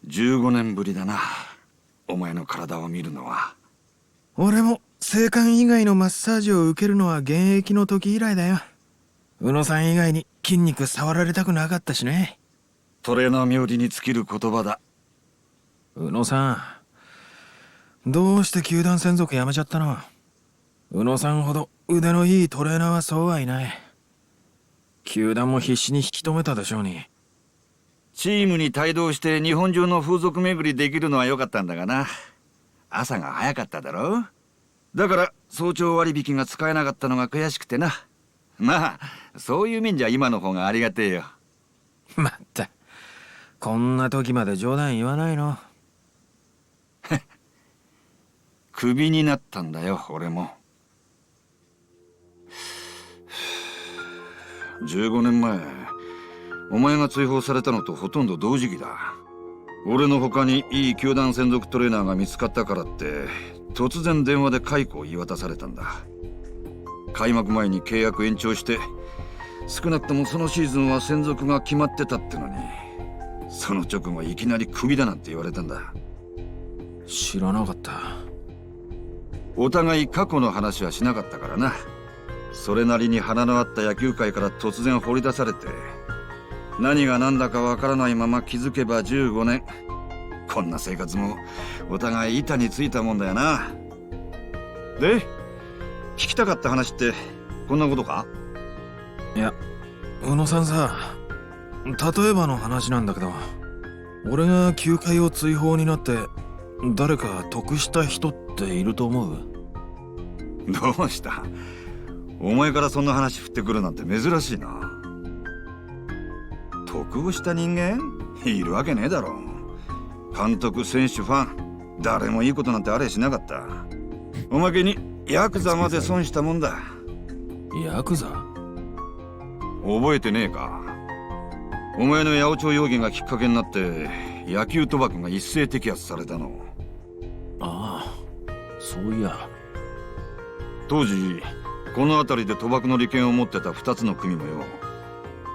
15年ぶりだな。お前の体を見るのは。俺も性感以外のマッサージを受けるのは現役の時以来だよ。宇野さん以外に筋肉触られたくなかったしね。トレーナー冥利に尽きる言葉だ。宇野さん、どうして球団専属辞めちゃったの？宇野さんほど腕のいいトレーナーはそうはいない。球団も必死に引き止めたでしょうに。チームに帯同して日本中の風俗巡りできるのは良かったんだがな。朝が早かっただろ。だから早朝割引が使えなかったのが悔しくてな。まあそういう面じゃ今の方がありがてえよ。まった、こんな時まで冗談言わないの。クビになったんだよ俺も。15年前お前が追放されたのとほとんど同時期だ。俺の他にいい球団専属トレーナーが見つかったからって突然電話で解雇を言い渡されたんだ。開幕前に契約延長して少なくともそのシーズンは専属が決まってたってのに、その直後いきなりクビだなんて言われたんだ。知らなかった。お互い過去の話はしなかったからな。それなりに花のあった野球界から突然掘り出されて、何が何だかわからないまま気づけば15年。こんな生活もお互い板についたもんだよな。で、聞きたかった話ってこんなことか？いや、宇野さんさ、例えばの話なんだけど、俺が球界を追放になって誰か得した人っていると思う？どうした？お前からそんな話振ってくるなんて珍しいな。得をした人間いるわけねえだろ。監督、選手、ファン、誰もいいことなんてあれしなかった。おまけにヤクザまで損したもんだ。ヤクザ？覚えてねえか。お前の八百長容疑がきっかけになって野球賭博が一斉摘発されたの。ああ、そういや。当時この辺りで賭博の利権を持ってた2つの組もよ、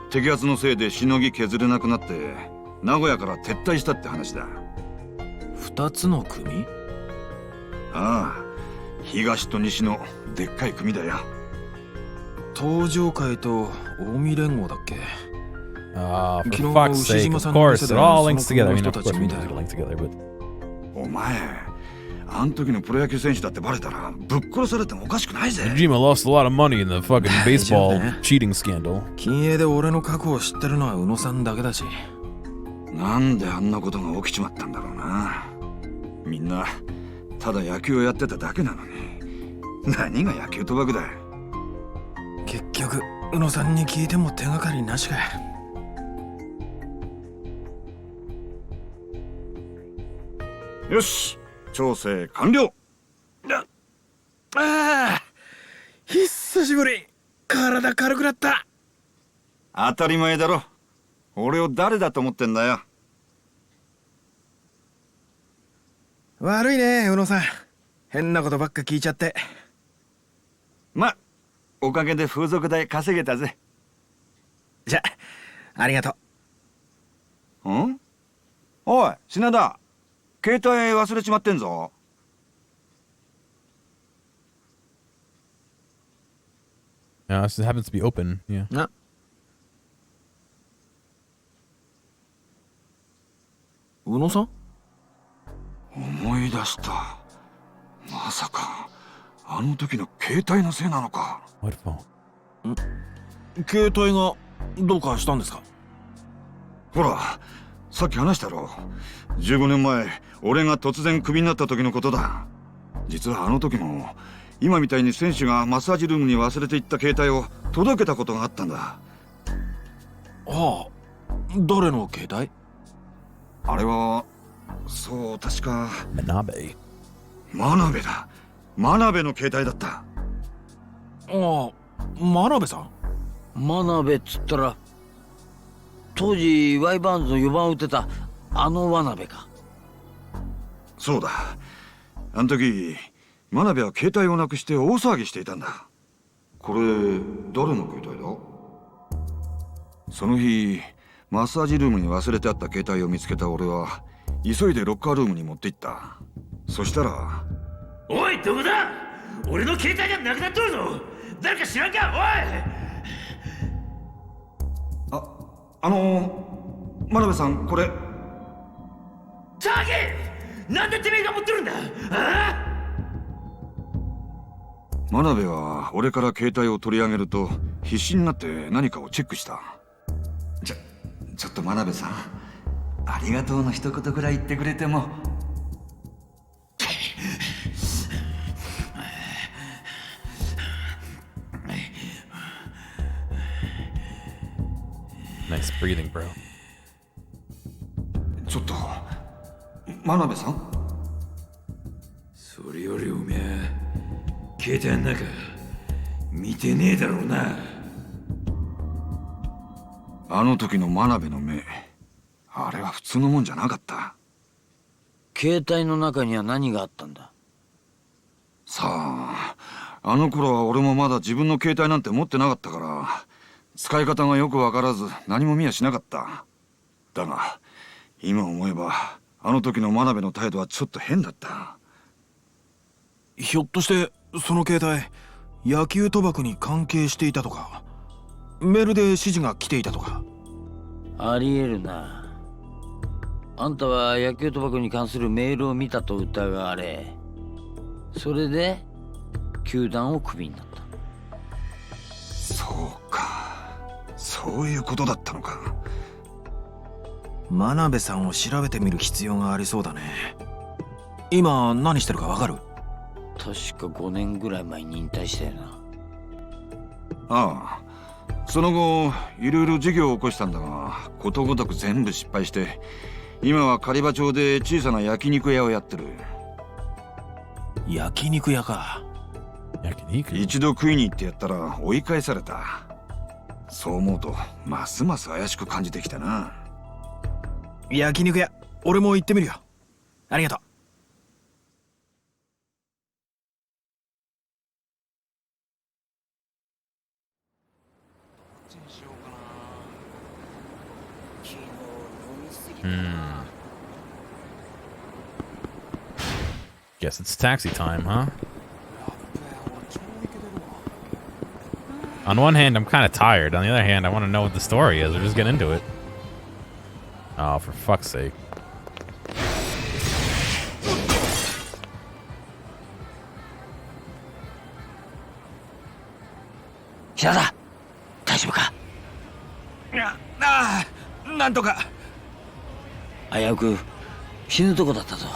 摘発のせいでしのぎ削れなくなって名古屋から撤退したって話だ。2つの組？ああ、東と西のでっかい組だよ。東上会と近江連合だっけ？ For Kino fuck's sake, Ushijima-san of course, it all links together. I mean, of の course, we 人たちみたい need な。 to link together, but お前、あん時のプロ野球選手だってバレたらぶっ殺されてもおかしくないぜ。 Kojima lost a lot of money in the fucking baseball cheating scandal. 禁営で俺の過去を知ってるのは宇野さんだけだし。なんであんなことが起きちまったんだろうな。みんなただ野球をやってただけなのに、何が野球賭博だ。結局宇野さんに聞いても手がかりなしか。よし、調整完了。ああ、久しぶり。体軽くなった。当たり前だろ。俺を誰だと思ってんだよ。悪いね、宇野さん。変なことばっか聞いちゃって。ま、おかげで風俗代稼げたぜ。じゃ、ありがとう。ん？おい、品田。携帯忘れちまってんぞ。This happens to be open, yeah. な。宇野さん？思い出した。まさかあの時の携帯のせいなのか。 What phone? 携帯がどうかしたんですか？ほら、さっき話したろ。15年前俺が突然クビになった時のことだ。実はあの時も今みたいに選手がマッサージルームに忘れていった携帯を届けたことがあったんだ。はあ、誰の携帯？あれはそう確か Manabe. 真鍋だ。真鍋の携帯だった。ああ、真鍋さん？真鍋っつったら当時ワイバーンズの4番を打ってたあの真鍋か。そうだ。あの時真鍋は携帯をなくして大騒ぎしていたんだ。これ誰の携帯だ？その日マッサージルームに忘れてあった携帯を見つけた俺は急いでロッカールームに持って行った。そしたら、おい、どこだ？俺の携帯がなくなっとるぞ。誰か知らんか？おい！真鍋さん、これ。タゲ！なんでてめえが持ってるんだ？ああ！真鍋は俺から携帯を取り上げると必死になって何かをチェックした。ちょっと真鍋さん、ありがとうの一言くらい言ってくれても。Nice breathing, bro. ちょっと真鍋さん。それよりおめえ携帯の中見てねえだろうな。あの時の真鍋の目、あれは普通のもんじゃなかった。携帯の中には何があったんだ？さあ、あの頃は俺もまだ自分の携帯なんて持ってなかったから使い方がよく分からず何も見やしなかった。だが今思えばあの時の真鍋の態度はちょっと変だった。ひょっとしてその携帯野球賭博に関係していたとか、メールで指示が来ていたとか。ありえるな。あんたは野球賭博に関するメールを見たと疑われ、それで球団をクビになった。そうか、そういうことだったのか。真鍋さんを調べてみる必要がありそうだね。今何してるかわかる？確か5年ぐらい前に引退したよな。ああ、その後いろいろ事業を起こしたんだがことごとく全部失敗して、今は狩場町で小さな焼肉屋をやってる。焼肉屋か。Yakiniku. 一度食いに行ってやったら追い返された。そう思うとますます怪しく感じてきたな。焼肉屋、俺も行ってみるよ。ありがとう。Guess it's taxi time, huh? On one hand, I'm kind of tired. On the other hand, I want to know what the story is. Or just get into it. Oh, for fuck's sake. 平田、大丈夫か？なんとか。危うく死ぬとこだったぞ。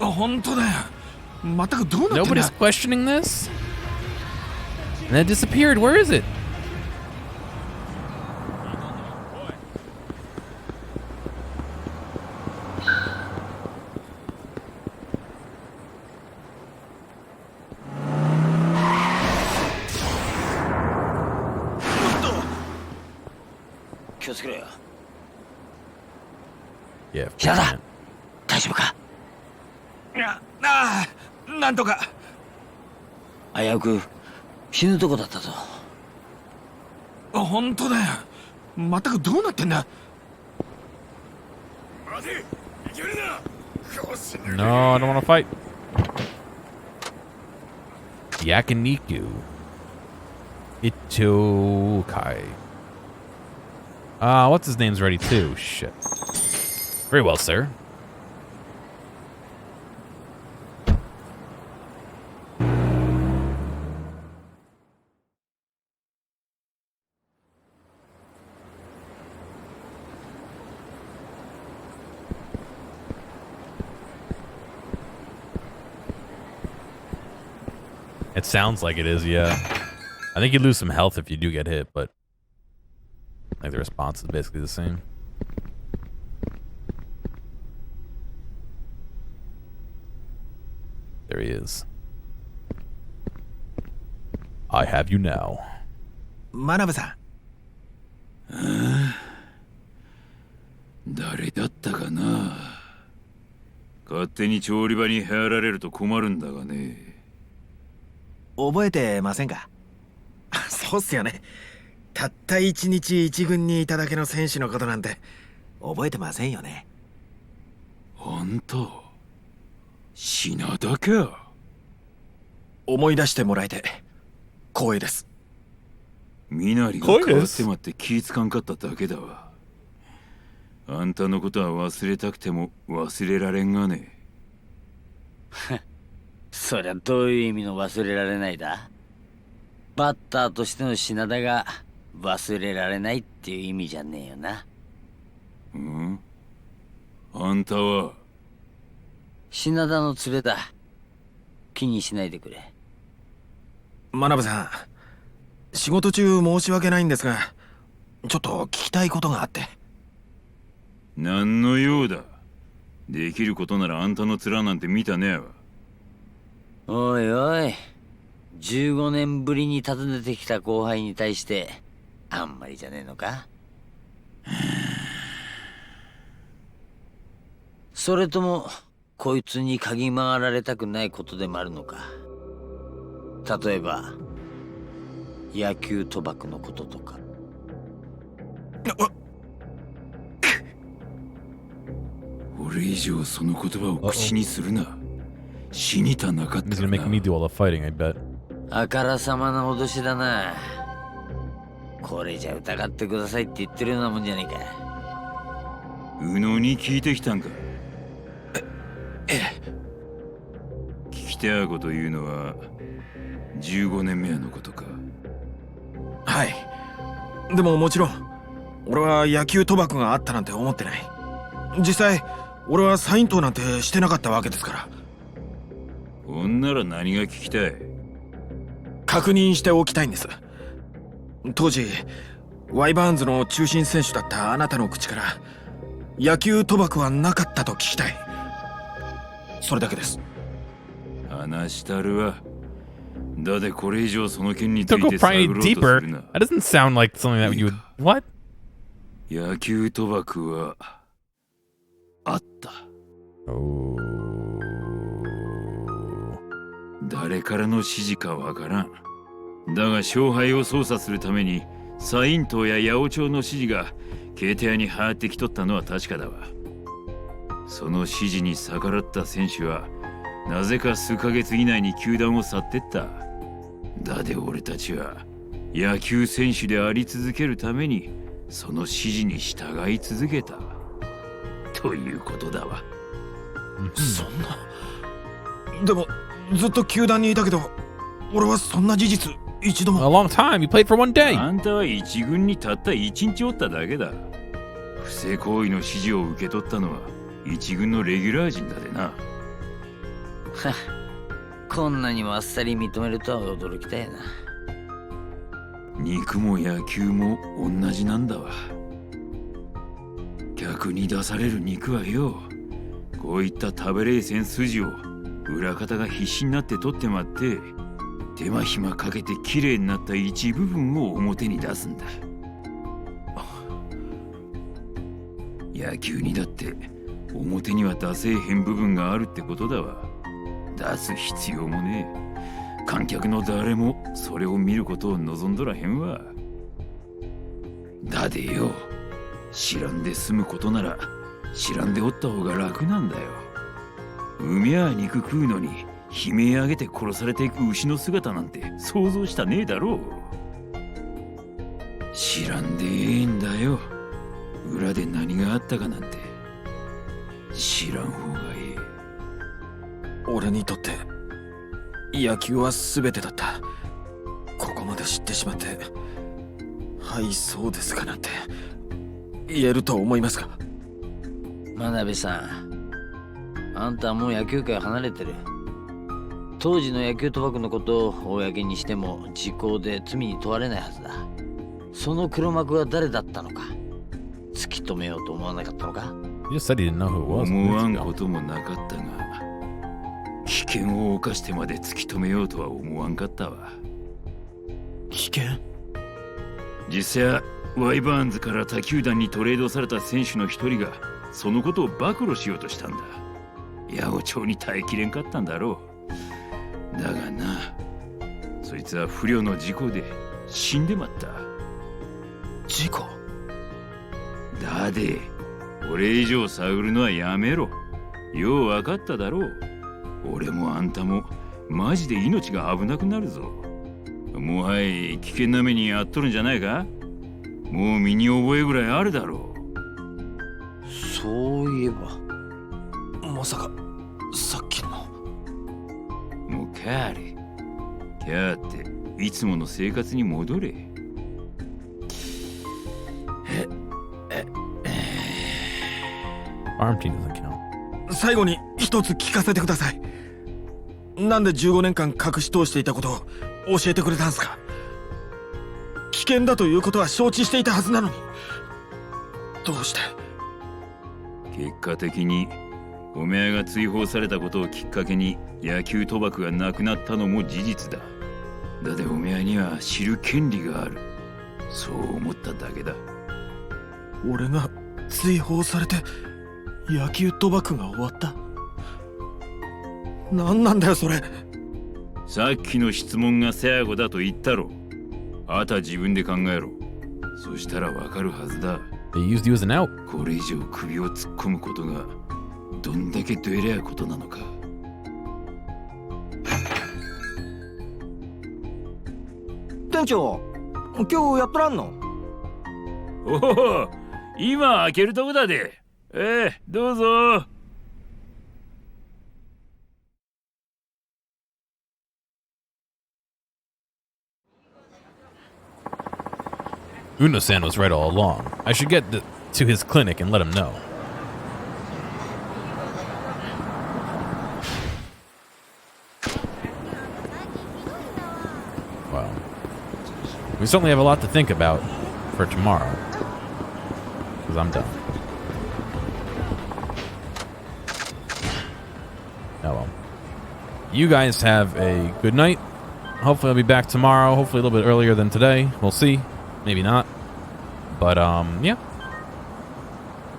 本当だよ。全くどうなってん Nobody's だ。 questioning this? And it disappeared. Where is it? Yeah. 平田、大丈夫か？なんとか。危うく死ぬとこだったぞ。本当だよ。全くどうなってんだ。 No, I don't want to fight. Yakiniku. Itokai. What's his name's ready too? Shit. Very well, sir. It sounds like it is, yeah. I think you lose some health if you do get hit, but I think the response is basically the same. There he is. I have you now. マナブさ誰だったかな。勝手に調理場に入られると困るんだがね。ん、覚えてませんか？そうっすよね。たった一日一軍にいただけの選手のことなんて覚えてませんよね。あんた品田か。思い出してもらえて光栄です。みなりが変わってまって気ぃつかんかっただけだわ。あんたのことは忘れたくても忘れられんがね。そりゃどういう意味の忘れられないだ？バッターとしての品田が忘れられないっていう意味じゃねえよな。うん？あんたは品田の連れだ。気にしないでくれ。マナブさん、仕事中申し訳ないんですが、ちょっと聞きたいことがあって。何の用だ。できることならあんたの面なんて見たねえわ。おいおい、15年ぶりに訪ねてきた後輩に対してあんまりじゃねえのか？それともこいつに嗅ぎ回られたくないことでもあるのか？例えば野球賭博のこととか。俺以上その言葉を口にするな。死にたなかっ He's た gonna ら make me do all the fighting, I bet. あからさまな脅しだな。これじゃ疑ってくださいって言ってるようなもんじゃねえか。右脳に聞いてきたんか。聞きたいこというのは15年目のことか。はい。でももちろん、俺は野球賭博があったなんて思ってない。実際、俺はサイン盗なんてしてなかったわけですから。ほんなら何が聞きたい？確認しておきたいんです。当時ワイバーンズの中心選手だったあなたの口から野球賭博はなかったと聞きたい。それだけです。話したるわ。だでこれ以上その件につ Don't い go て prying 探 any ろうとす deeper. るな。 That doesn't sound like something that you would. What? 野球賭博はあった。 Oh. 誰からの指示かわからん。だが勝敗を操作するためにサイン島や八百長の指示がケーテ屋に入ってきとったのは確かだわ。その指示に逆らった選手はなぜか数ヶ月以内に球団を去ってった。だで俺たちは野球選手であり続けるためにその指示に従い続けたということだわ。そんな。でもずっと球団にいたけど、俺はそんな事実一度 A も。 long time. You played for one day. あんたは一軍にたった一日おっただけだ。不正行為の指示を受け取ったのは一軍のレギュラー陣だでな。こんなにもあっさり認めるとは驚きたいな。肉も野球も同じなんだわ。客に出される肉はよ、こういった食べれいせん筋を裏方が必死になって取ってまって、手間暇かけて綺麗になった一部分を表に出すんだ。野球にだって表には出せえへん部分があるってことだわ。出す必要もねえ。観客の誰もそれを見ることを望んどらへんわ。だでよ、知らんで済むことなら知らんでおった方が楽なんだよ。海や肉食うのに悲鳴上げて殺されていく牛の姿なんて想像したねえだろう。知らんでええんだよ。裏で何があったかなんて知らん方がええ。俺にとって野球は全てだった。ここまで知ってしまって、はいそうですかなんて言えると思いますか。真鍋さん、あんたはもう野球界離れてる。当時の野球賭博のことを公にしても時効で罪に問われないはずだ。その黒幕は誰だったのか突き止めようと思わなかったのか。 You just said he didn't know who it was. 思わんこともなかったが、危険を冒してまで突き止めようとは思わんかったわ。危険。実際ワイバーンズから他球団にトレードされた選手の一人がそのことを暴露しようとしたんだ。八百長に耐えきれんかったんだろう。だがな、そいつは不慮の事故で死んでまった。事故。だで俺以上探るのはやめろ。よう分かっただろう。俺もあんたもマジで命が危なくなるぞ。もはや危険な目に遭っとるんじゃないか。もう身に覚えぐらいあるだろう。そういえばまさかさっきの。もう帰れ。キャーっていつもの生活に戻れ。Arm team doesn't count. 最後に一つ聞かせてください。なんで15年間隠し通していたことを教えてくれたんすか。危険だということは承知していたはずなのに、どうして。結果的におめえが追放されたことをきっかけに野球賭博がなくなったのも事実だ。だっておめえには知る権利がある。そう思っただけだ。俺が追放されて野球賭博が終わった。何なんだよそれ。さっきの質問が最後だと言ったろ。あた自分で考えろ。そしたらわかるはずだ。They used you as an out. これ以上首を突っ込むことがどんだけどえりゃことなのか。店長、今日やっとらんの？おお、今開けるとこだで。どうぞ。Uno-san was right all along. I should get to his clinic and let him know. Well, we certainly have a lot to think about for tomorrow. Because I'm done. Oh well. you guys have a good night. Hopefully I'll be back tomorrow. Hopefully a little bit earlier than today. We'll see. Maybe not. But, yeah.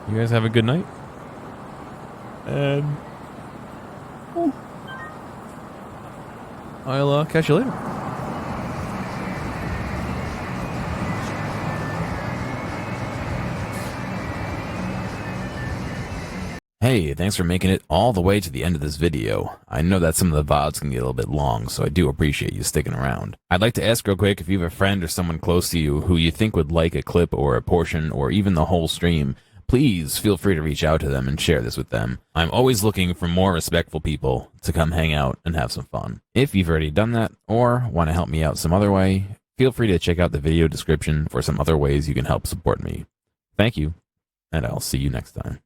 You guys have a good night. And I'll catch you later. Hey, thanks for making it all the way to the end of this video. I know that some of the VODs can get a little bit long, so I do appreciate you sticking around. I'd like to ask real quick if you have a friend or someone close to you who you think would like a clip or a portion or even the whole stream, please feel free to reach out to them and share this with them. I'm always looking for more respectful people to come hang out and have some fun. If you've already done that or want to help me out some other way, feel free to check out the video description for some other ways you can help support me. Thank you, and I'll see you next time.